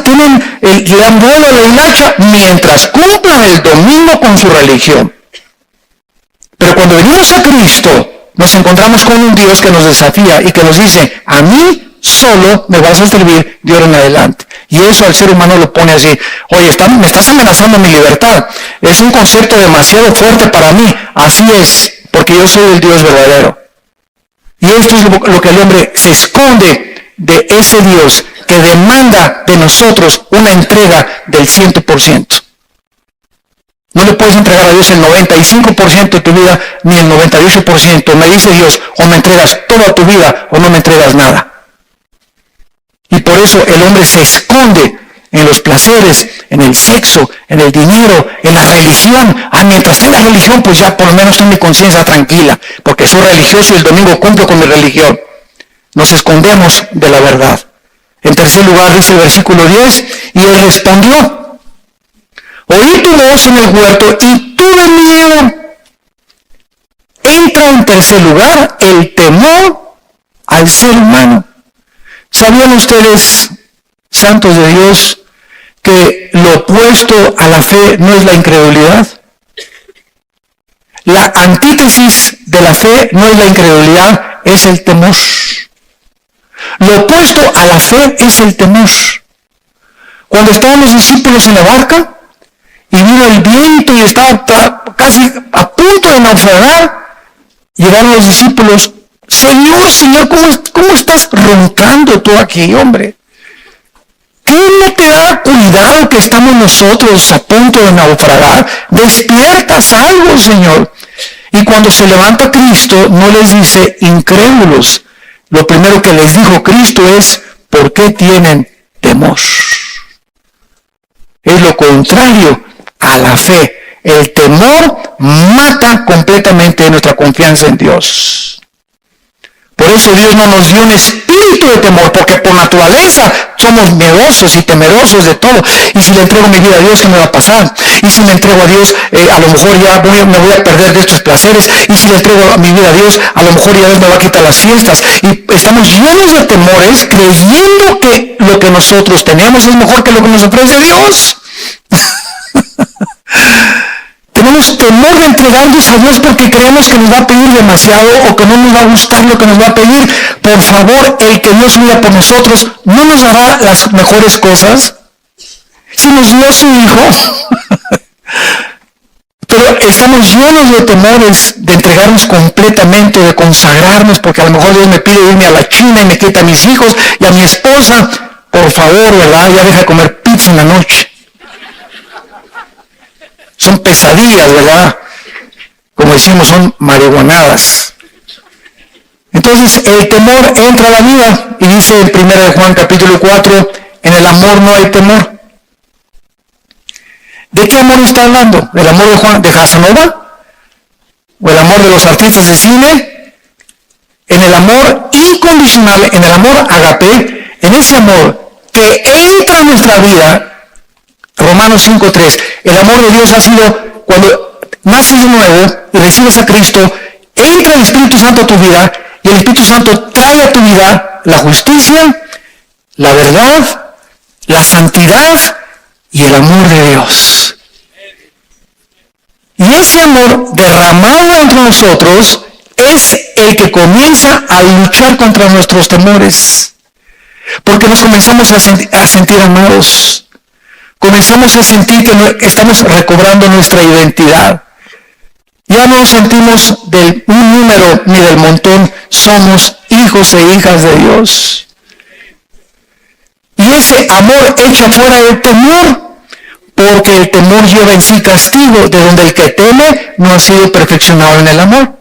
Tienen el abuelo o la hilacha mientras cumplan el domingo con su religión. Pero cuando venimos a Cristo, nos encontramos con un Dios que nos desafía y que nos dice, a mí solo me vas a servir de ahora en adelante. Y eso al ser humano lo pone así, oye, me estás amenazando mi libertad. Es un concepto demasiado fuerte para mí. Así es, porque yo soy el Dios verdadero. Y esto es lo que el hombre se esconde de ese Dios que demanda de nosotros una entrega del 100%. No le puedes entregar a Dios el 95% de tu vida, ni el 98%. Me dice Dios, o me entregas toda tu vida, o no me entregas nada. Y por eso el hombre se esconde en los placeres, en el sexo, en el dinero, en la religión. Mientras tenga religión, pues ya por lo menos tengo mi conciencia tranquila, porque soy religioso y el domingo cumplo con mi religión. Nos escondemos de la verdad. En tercer lugar, dice el versículo 10, y él respondió, oí tu voz en el huerto y tuve miedo. Entra en tercer lugar el temor al ser humano. ¿Sabían ustedes, santos de Dios, que lo opuesto a la fe no es la incredulidad? La antítesis de la fe no es la incredulidad, es el temor. Lo opuesto a la fe es el temor. Cuando estaban los discípulos en la barca y vino el viento y estaba casi a punto de naufragar, llegaron los discípulos, Señor, Señor, ¿cómo estás roncando tú aquí, hombre? ¿Qué no te da cuidado que estamos nosotros a punto de naufragar? Despiertas algo, Señor. Y cuando se levanta Cristo, no les dice incrédulos. Lo primero que les dijo Cristo es, ¿por qué tienen temor? Es lo contrario a la fe. El temor mata completamente nuestra confianza en Dios. Por eso Dios no nos dio un espíritu de temor, porque por naturaleza somos miedosos y temerosos de todo. Y si le entrego mi vida a Dios, ¿qué me va a pasar? Y si me entrego a Dios, a lo mejor ya me voy a perder de estos placeres. Y si le entrego mi vida a Dios, a lo mejor ya Dios me va a quitar las fiestas. Y estamos llenos de temores, creyendo que lo que nosotros tenemos es mejor que lo que nos ofrece Dios. Tenemos temor de entregarnos a Dios porque creemos que nos va a pedir demasiado o que no nos va a gustar lo que nos va a pedir. Por favor, el que Dios mira por nosotros, ¿no nos dará las mejores cosas? Si nos dio su Hijo. Pero estamos llenos de temores de entregarnos completamente, de consagrarnos, porque a lo mejor Dios me pide irme a la China y me quita a mis hijos y a mi esposa. Por favor, ¿verdad? Ya deja de comer pizza en la noche. Son pesadillas, ¿verdad? Como decimos, son marihuanadas. Entonces, el temor entra a la vida. Y dice en 1 Juan capítulo 4, en el amor no hay temor. ¿De qué amor está hablando? ¿Del amor de Casanova? ¿O el amor de los artistas de cine? En el amor incondicional, en el amor agape, en ese amor que entra en nuestra vida. Romanos 5:3, el amor de Dios ha sido cuando naces de nuevo y recibes a Cristo, entra el Espíritu Santo a tu vida y el Espíritu Santo trae a tu vida la justicia, la verdad, la santidad y el amor de Dios. Y ese amor derramado entre nosotros es el que comienza a luchar contra nuestros temores, porque nos comenzamos a sentir amados. Comenzamos a sentir que estamos recobrando nuestra identidad. Ya no nos sentimos de un número ni del montón. Somos hijos e hijas de Dios. Y ese amor echa fuera el temor, porque el temor lleva en sí castigo, de donde el que teme no ha sido perfeccionado en el amor.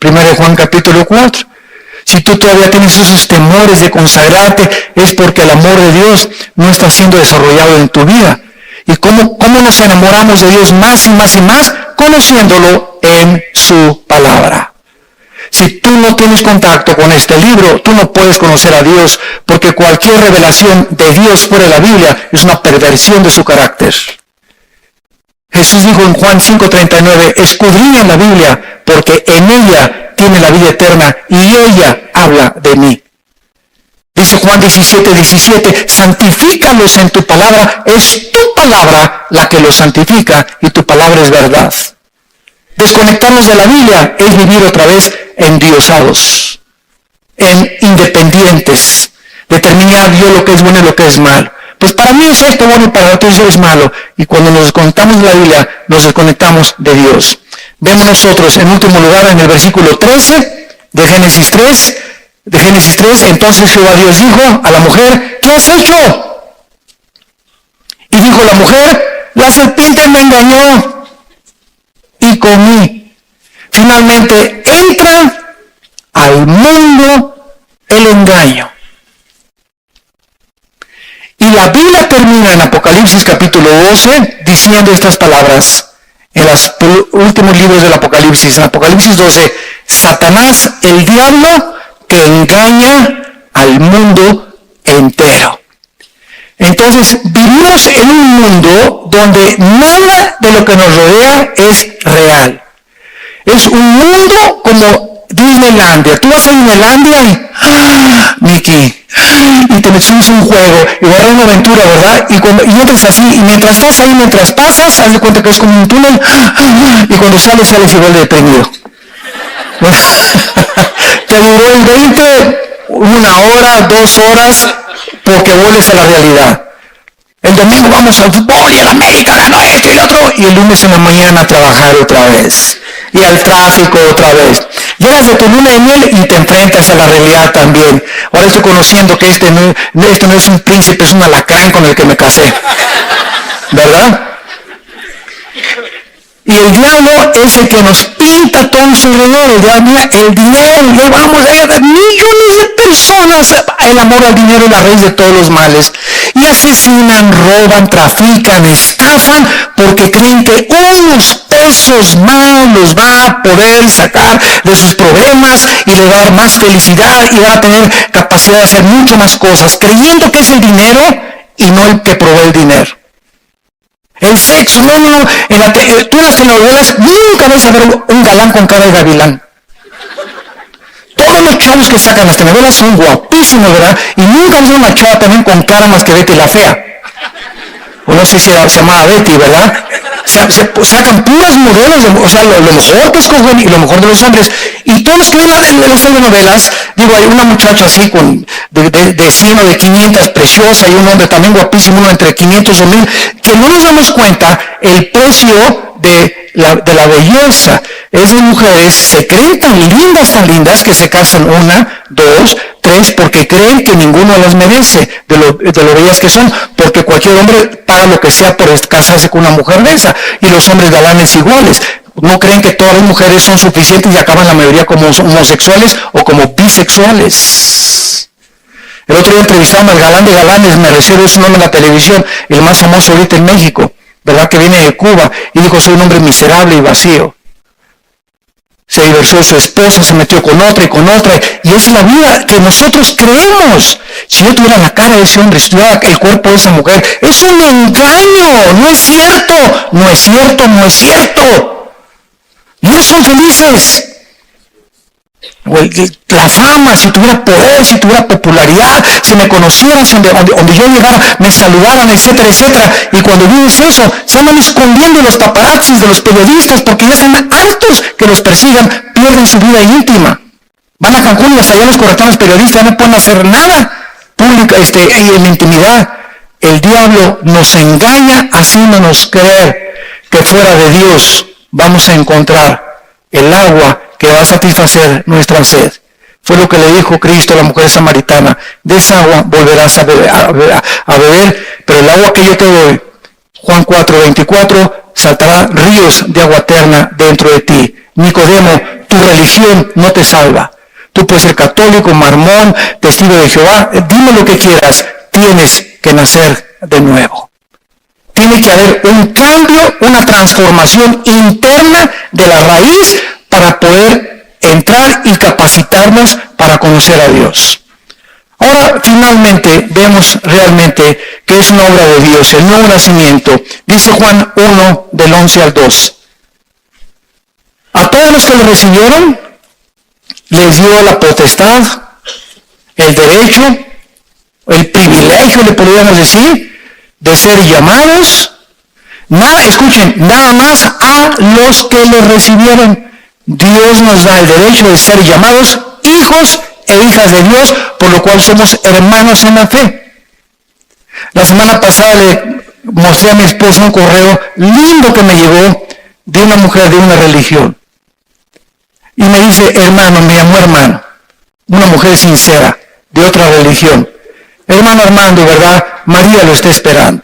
1 Juan capítulo 4. Si tú todavía tienes esos temores de consagrarte, es porque el amor de Dios no está siendo desarrollado en tu vida. ¿Y cómo nos enamoramos de Dios más y más y más? Conociéndolo en su palabra. Si tú no tienes contacto con este libro, tú no puedes conocer a Dios, porque cualquier revelación de Dios fuera de la Biblia es una perversión de su carácter. Jesús dijo en Juan 5:39, escudriñan la Biblia, porque en ella tiene la vida eterna y ella habla de mí. Dice Juan 17:17, santifícalos en tu palabra, es tu palabra la que los santifica y tu palabra es verdad. Desconectarnos de la Biblia es vivir otra vez endiosados, en independientes, determinar yo lo que es bueno y lo que es malo. Pues para mí es esto bueno y para otros es malo. Y cuando nos desconectamos de la Biblia, nos desconectamos de Dios. Vemos nosotros, en último lugar, en el versículo 13 de Génesis 3, entonces Jehová Dios dijo a la mujer, ¿qué has hecho? Y dijo la mujer, la serpiente me engañó y comí. Finalmente entra al mundo el engaño. Y la Biblia termina en Apocalipsis capítulo 12 diciendo estas palabras. En los últimos libros del Apocalipsis, en Apocalipsis 12, Satanás, el diablo, que engaña al mundo entero. Entonces, vivimos en un mundo donde nada de lo que nos rodea es real. Es un mundo como Disneylandia. Tú vas a Disneylandia y, Mickey, y te metes un juego, y va a haber una aventura, ¿verdad? Y entras así, y mientras estás ahí, mientras pasas, haz de cuenta que es como un túnel, y cuando sales igual de deprimido. Te duró el 20, 1 hora, 2 horas, porque vuelves a la realidad. El domingo vamos al fútbol y el América ganó esto y el otro, y el lunes en la mañana a trabajar otra vez, y al tráfico otra vez. Llegas de tu luna de miel y te enfrentas a la realidad también. Ahora estoy conociendo que este no es un príncipe, es un alacrán con el que me casé, ¿verdad? Y el diablo es el que nos pinta todo a su alrededor. El dinero, ya vamos a ver, millones de personas, el amor al dinero es la raíz de todos los males. Y asesinan, roban, trafican, estafan, porque creen que unos pesos más los va a poder sacar de sus problemas y le va a dar más felicidad y va a tener capacidad de hacer mucho más cosas, creyendo que es el dinero y no el que provee el dinero. El sexo, no. Tú en las telenovelas nunca vas a ver un galán con cara de gavilán. Todos los chavos que sacan las telenovelas son guapísimos, ¿verdad? Y nunca vas a ver una chava también con cara más que Betty la Fea. O no sé si se llamaba Betty, ¿verdad? Sacan puras modelos, o sea, lo mejor que escogen y lo mejor de los hombres. Y todos los que ven las telenovelas, digo, hay una muchacha así de 100 o de 500, preciosa, y un hombre también guapísimo, uno entre 500 o 1000, que no nos damos cuenta el precio de la belleza. Esas mujeres se creen tan lindas, que se casan 1, 2, 3, porque creen que ninguno las merece de lo bellas que son, porque cualquier hombre paga lo que sea por casarse con una mujer de esa, y los hombres galanes iguales. No creen que todas las mujeres son suficientes y acaban la mayoría como homosexuales o como bisexuales. El otro día entrevistamos al galán de galanes, me refiero a su nombre en la televisión, el más famoso ahorita en México, ¿verdad? Que viene de Cuba, y dijo, soy un hombre miserable y vacío. Se divorció de su esposa, se metió con otra, y es la vida que nosotros creemos. Si yo tuviera la cara de ese hombre, si tuviera el cuerpo de esa mujer, es un engaño, no es cierto. No son felices. La fama, si tuviera poder, si tuviera popularidad, si me conocieran, donde yo llegara, me saludaran, etcétera. Y cuando vives eso, se andan escondiendo los paparazzis de los periodistas porque ya están hartos que los persigan, pierden su vida íntima. Van a Cancún y hasta allá los corretones periodistas no pueden hacer nada público y en la intimidad. El diablo nos engaña haciéndonos creer que fuera de Dios vamos a encontrar el agua que va a satisfacer nuestra sed. Fue lo que le dijo Cristo a la mujer samaritana. De esa agua volverás a beber, pero el agua que yo te doy, Juan 4:24, saltará ríos de agua eterna dentro de ti. Nicodemo, tu religión no te salva. Tú puedes ser católico, mormón, testigo de Jehová, dime lo que quieras, tienes que nacer de nuevo. Tiene que haber un cambio, una transformación interna de la raíz para poder entrar y capacitarnos para conocer a Dios. Ahora, finalmente, vemos realmente que es una obra de Dios, el nuevo nacimiento. Dice Juan 1, del 11 al 2. A todos los que lo recibieron, les dio la potestad, el derecho, el privilegio, le podríamos decir, de ser llamados, escuchen, nada más a los que lo recibieron. Dios nos da el derecho de ser llamados hijos e hijas de Dios, por lo cual somos hermanos en la fe. La semana pasada le mostré a mi esposa un correo lindo que me llegó de una mujer de una religión. Y me dice, hermano, me llamó hermano, una mujer sincera, de otra religión. Hermano Armando, ¿verdad? María lo está esperando.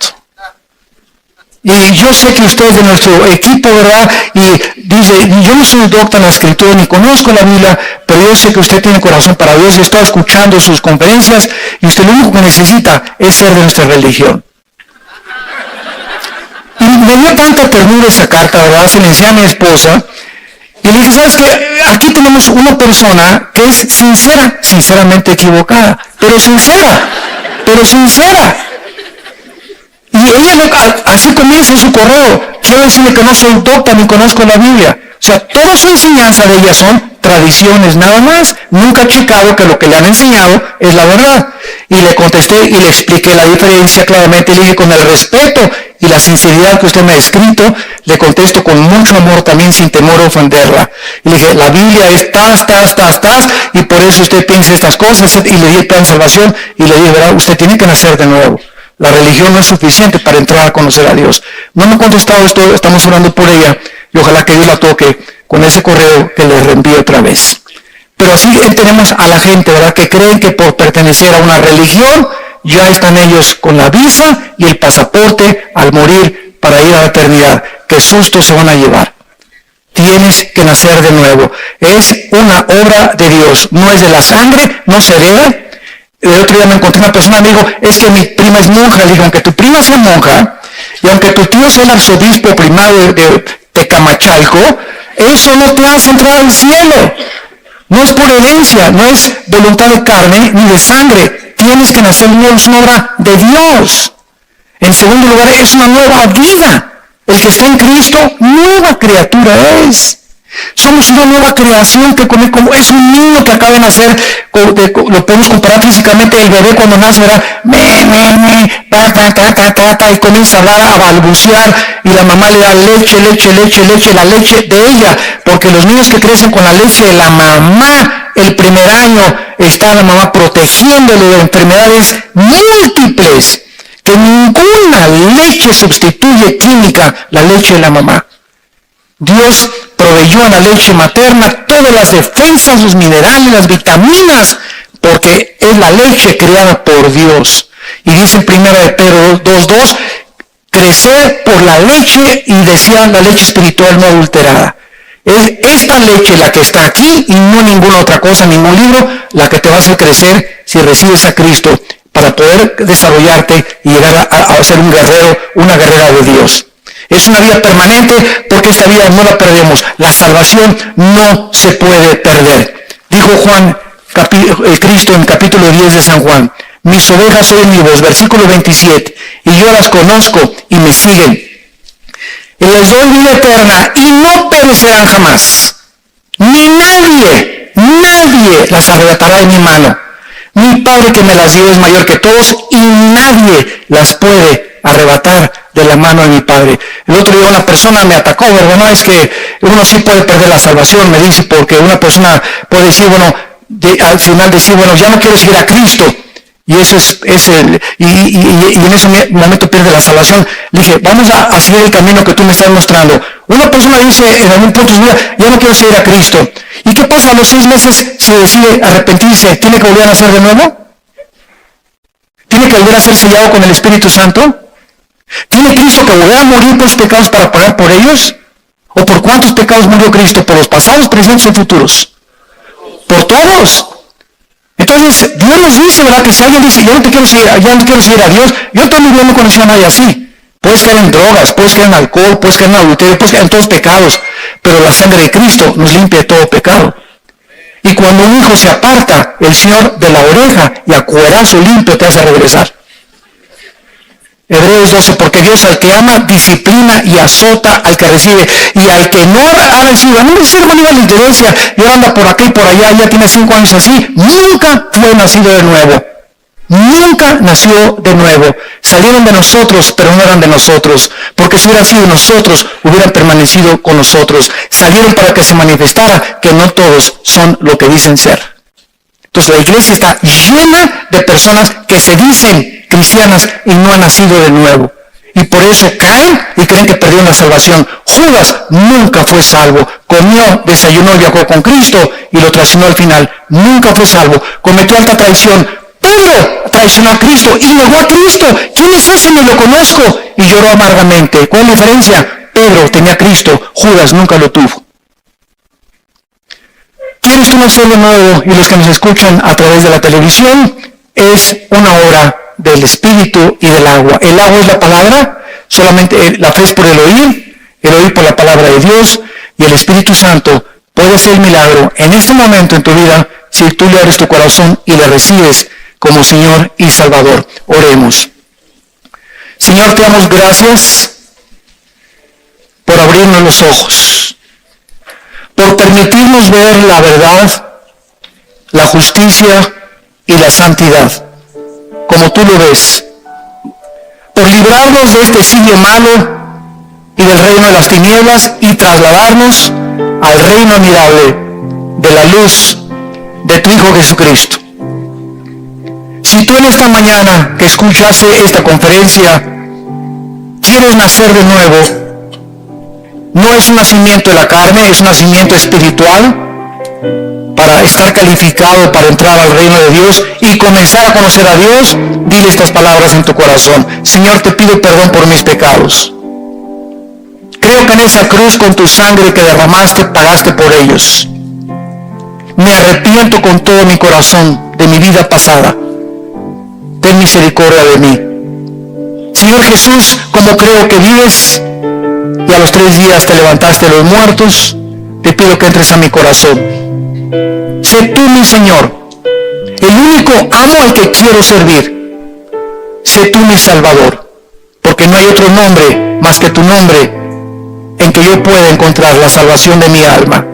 Y yo sé que usted es de nuestro equipo, ¿verdad? Y dice, yo no soy doctor en la escritura, ni conozco la Biblia, pero yo sé que usted tiene corazón para Dios y está escuchando sus conferencias, y usted lo único que necesita es ser de nuestra religión. Y me dio tanta ternura esa carta, ¿verdad? Se la enseñé a mi esposa, y le dije, ¿sabes qué? Aquí tenemos una persona que es sincera, sinceramente equivocada, pero sincera. Y ella así comienza su correo. Quiero decirle que no soy doctor ni conozco la Biblia. O sea, toda su enseñanza de ella son tradiciones nada más. Nunca ha checado que lo que le han enseñado es la verdad. Y le contesté y le expliqué la diferencia claramente. Le dije, con el respeto y la sinceridad que usted me ha escrito, le contesto con mucho amor también, sin temor a ofenderla. Y le dije, la Biblia es tas, y por eso usted piensa estas cosas. Y le di el plan de salvación y le dije, ¿verdad? Usted tiene que nacer de nuevo. La religión no es suficiente para entrar a conocer a Dios. No me ha contestado esto, estamos orando por ella, y ojalá que Dios la toque con ese correo que le reenvíe otra vez. Pero así tenemos a la gente, ¿verdad?, que creen que por pertenecer a una religión, ya están ellos con la visa y el pasaporte al morir para ir a la eternidad. Qué susto se van a llevar. Tienes que nacer de nuevo. Es una obra de Dios, no es de la sangre, no se hereda. El otro día me encontré una persona, me dijo, es que mi prima es monja. Le dije, aunque tu prima sea monja, y aunque tu tío sea el arzobispo primado de Tecamachalco, eso no te hace entrar al cielo. No es por herencia, no es voluntad de carne ni de sangre. Tienes que nacer de nuevo, es una obra de Dios. En segundo lugar, es una nueva vida. El que está en Cristo, nueva criatura es. Somos una nueva creación que como es un niño que acaba de nacer, lo podemos comparar físicamente, el bebé cuando nace, ¿verdad? Y comienza a hablar, a balbucear, y la mamá le da leche, la leche de ella, porque los niños que crecen con la leche de la mamá, el primer año, está la mamá protegiéndolo de enfermedades múltiples, que ninguna leche sustituye química la leche de la mamá. Dios proveyó a la leche materna todas las defensas, los minerales, las vitaminas, porque es la leche creada por Dios. Y dice en 1 de Pedro 2:2, crecer por la leche, y decía la leche espiritual no adulterada. Es esta leche la que está aquí y no ninguna otra cosa, ningún libro, la que te va a hacer crecer si recibes a Cristo para poder desarrollarte y llegar a ser un guerrero, una guerrera de Dios. Es una vida permanente porque esta vida no la perdemos. La salvación no se puede perder. Dijo Cristo en capítulo 10 de San Juan, mis ovejas oyen mi voz, versículo 27, y yo las conozco y me siguen. Y les doy vida eterna y no perecerán jamás. Ni nadie las arrebatará de mi mano. Mi Padre que me las dio es mayor que todos y nadie las puede arrebatar de la mano de mi Padre. El otro día una persona me atacó, ¿verdad? No, es que uno sí puede perder la salvación, me dice, porque una persona puede decir, al final decir, ya no quiero seguir a Cristo. Y eso y en ese momento pierde la salvación. Le dije, vamos a seguir el camino que tú me estás mostrando. Una persona dice en algún punto de su vida, ya no quiero seguir a Cristo. ¿Y qué pasa a los 6 meses si decide arrepentirse? ¿Tiene que volver a nacer de nuevo? ¿Tiene que volver a ser sellado con el Espíritu Santo? ¿Tiene Cristo que volver a morir por sus pecados para pagar por ellos? ¿O por cuántos pecados murió Cristo? ¿Por los pasados, presentes y futuros? Por todos. Entonces, Dios nos dice, ¿verdad? Que si alguien dice, yo no quiero seguir a Dios, yo también no conocí a nadie así. Puedes caer en drogas, puedes caer en alcohol, puedes caer en adulterio, puedes caer en todos pecados, pero la sangre de Cristo nos limpia de todo pecado. Y cuando un hijo se aparta, el Señor de la oreja y a cuerazo limpio te hace regresar. Hebreos 12, porque Dios al que ama disciplina y azota al que recibe, y al que no ha recibido, no dice hermano, iba a la iglesia y ahora anda por acá y por allá, ya tiene 5 años así, nunca fue nacido de nuevo. Nunca nació de nuevo. Salieron de nosotros, pero no eran de nosotros, porque si hubiera sido de nosotros, hubieran permanecido con nosotros. Salieron para que se manifestara que no todos son lo que dicen ser. Entonces la iglesia está llena de personas que se dicen cristianas y no han nacido de nuevo. Y por eso caen y creen que perdieron la salvación. Judas nunca fue salvo. Comió, desayunó y viajó con Cristo y lo traicionó al final. Nunca fue salvo. Cometió alta traición. Pedro traicionó a Cristo y negó a Cristo. ¿Quién es ese? No lo conozco. Y lloró amargamente. ¿Cuál es la diferencia? Pedro tenía a Cristo. Judas nunca lo tuvo. ¿Quieres tú nacer de nuevo? Y los que nos escuchan a través de la televisión, es una obra del Espíritu y del agua. El agua es la palabra, solamente la fe es por el oír por la palabra de Dios, y el Espíritu Santo puede hacer el milagro en este momento en tu vida si tú le abres tu corazón y le recibes como Señor y Salvador. Oremos. Señor, te damos gracias por abrirnos los ojos, por permitirnos ver la verdad, la justicia y la santidad, como tú lo ves, por librarnos de este siglo malo y del reino de las tinieblas y trasladarnos al reino admirable de la luz de tu Hijo Jesucristo. Si tú en esta mañana que escuchaste esta conferencia quieres nacer de nuevo, no es un nacimiento de la carne, es un nacimiento espiritual para estar calificado para entrar al reino de Dios y comenzar a conocer a Dios. Dile estas palabras en tu corazón: Señor, te pido perdón por mis pecados. Creo que en esa cruz con tu sangre que derramaste pagaste por ellos. Me arrepiento con todo mi corazón de mi vida pasada. Ten misericordia de mí. Señor Jesús, como creo que vives y a los 3 días te levantaste de los muertos, te pido que entres a mi corazón. Sé tú mi Señor, el único amo al que quiero servir. Sé tú mi Salvador, porque no hay otro nombre más que tu nombre en que yo pueda encontrar la salvación de mi alma.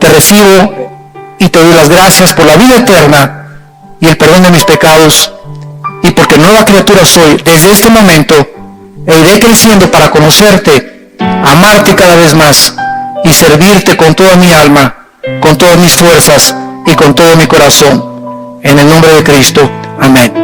Te recibo y te doy las gracias por la vida eterna y el perdón de mis pecados, y porque nueva criatura soy desde este momento, e iré creciendo para conocerte, amarte cada vez más y servirte con toda mi alma, con todas mis fuerzas y con todo mi corazón. En el nombre de Cristo. Amén.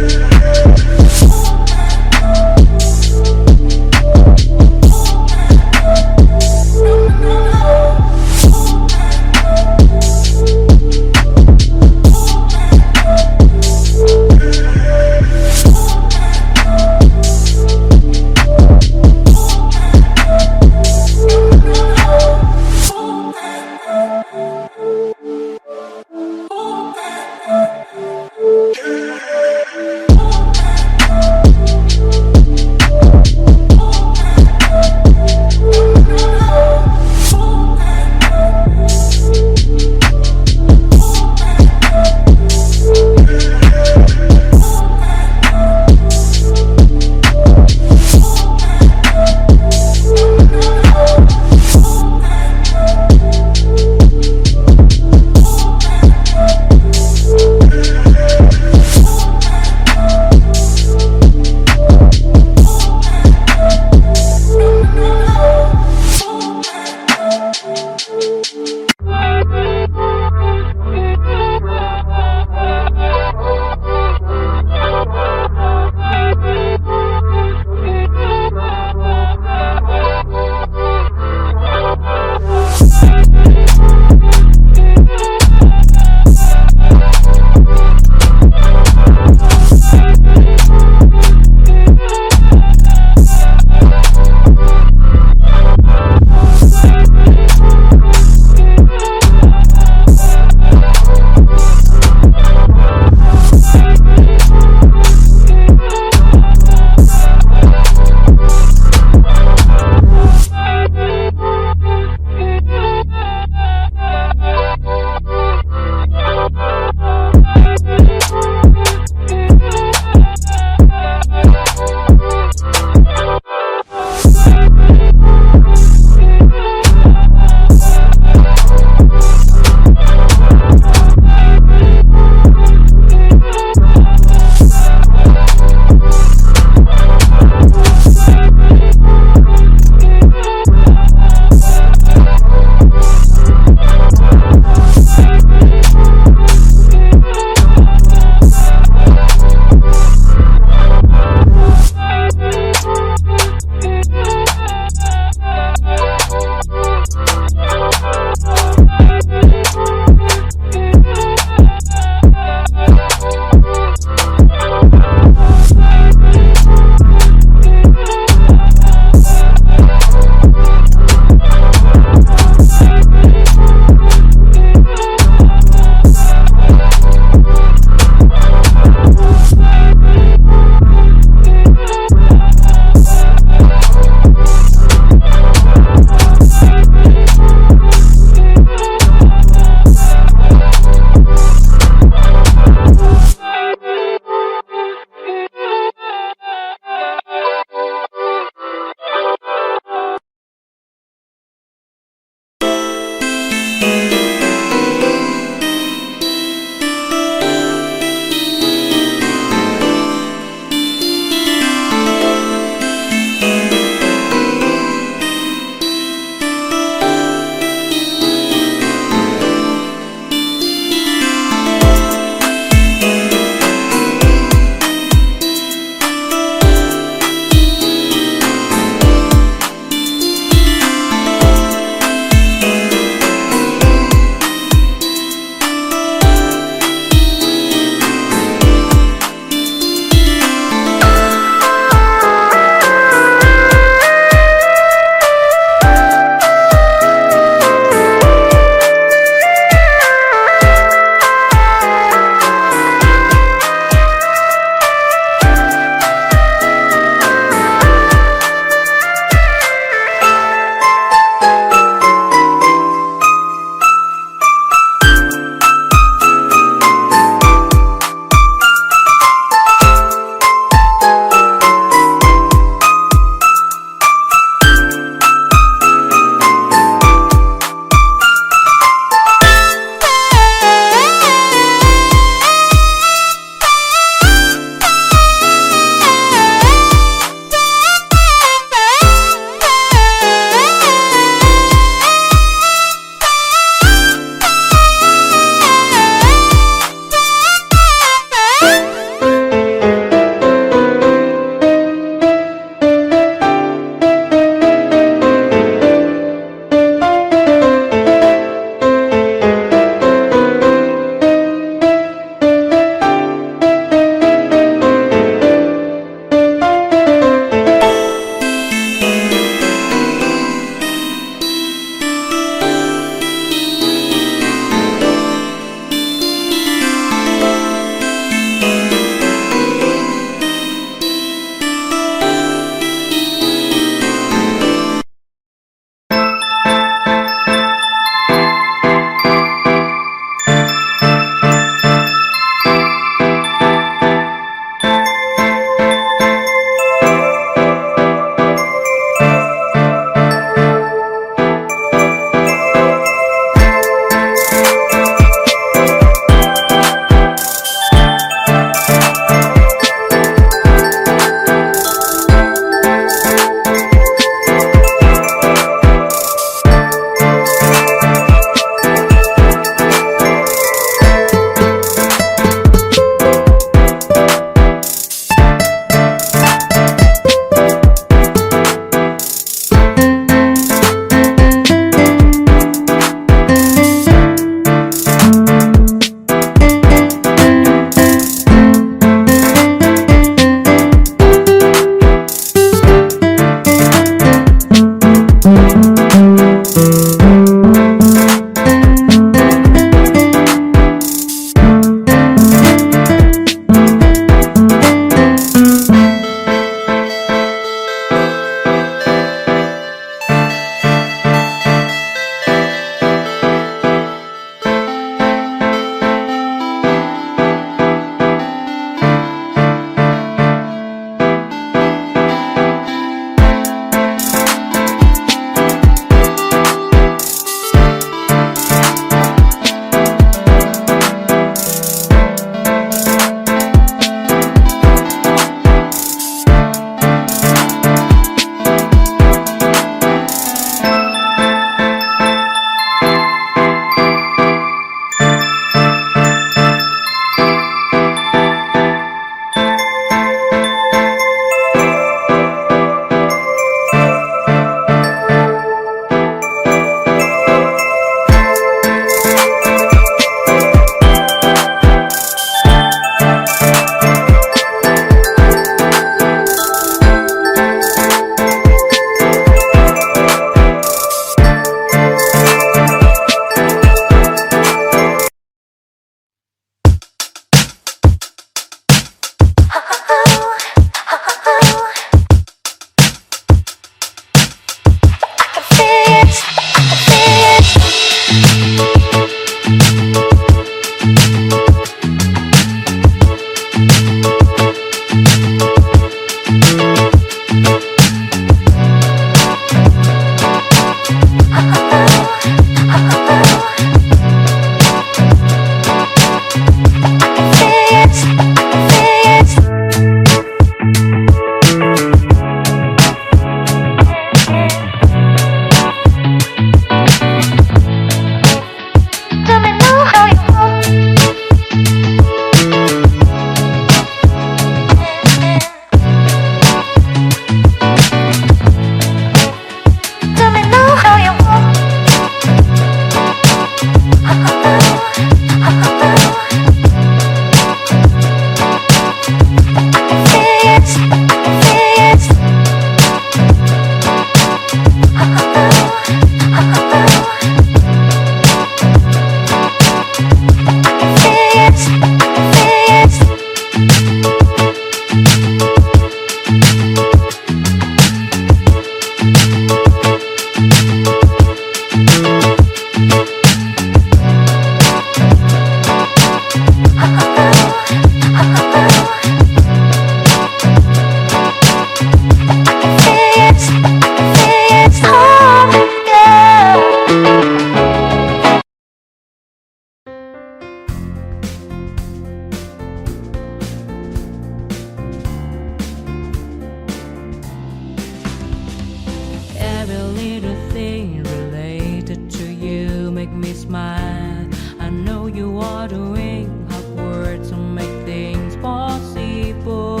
make me smile. I know you are doing hard work to make things possible.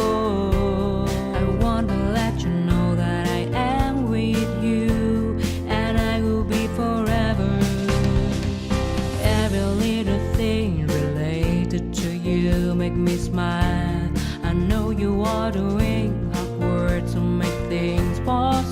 I want to let you know that I am with you, and I will be forever. Every little thing related to you make me smile. I know you are doing hard work to make things possible.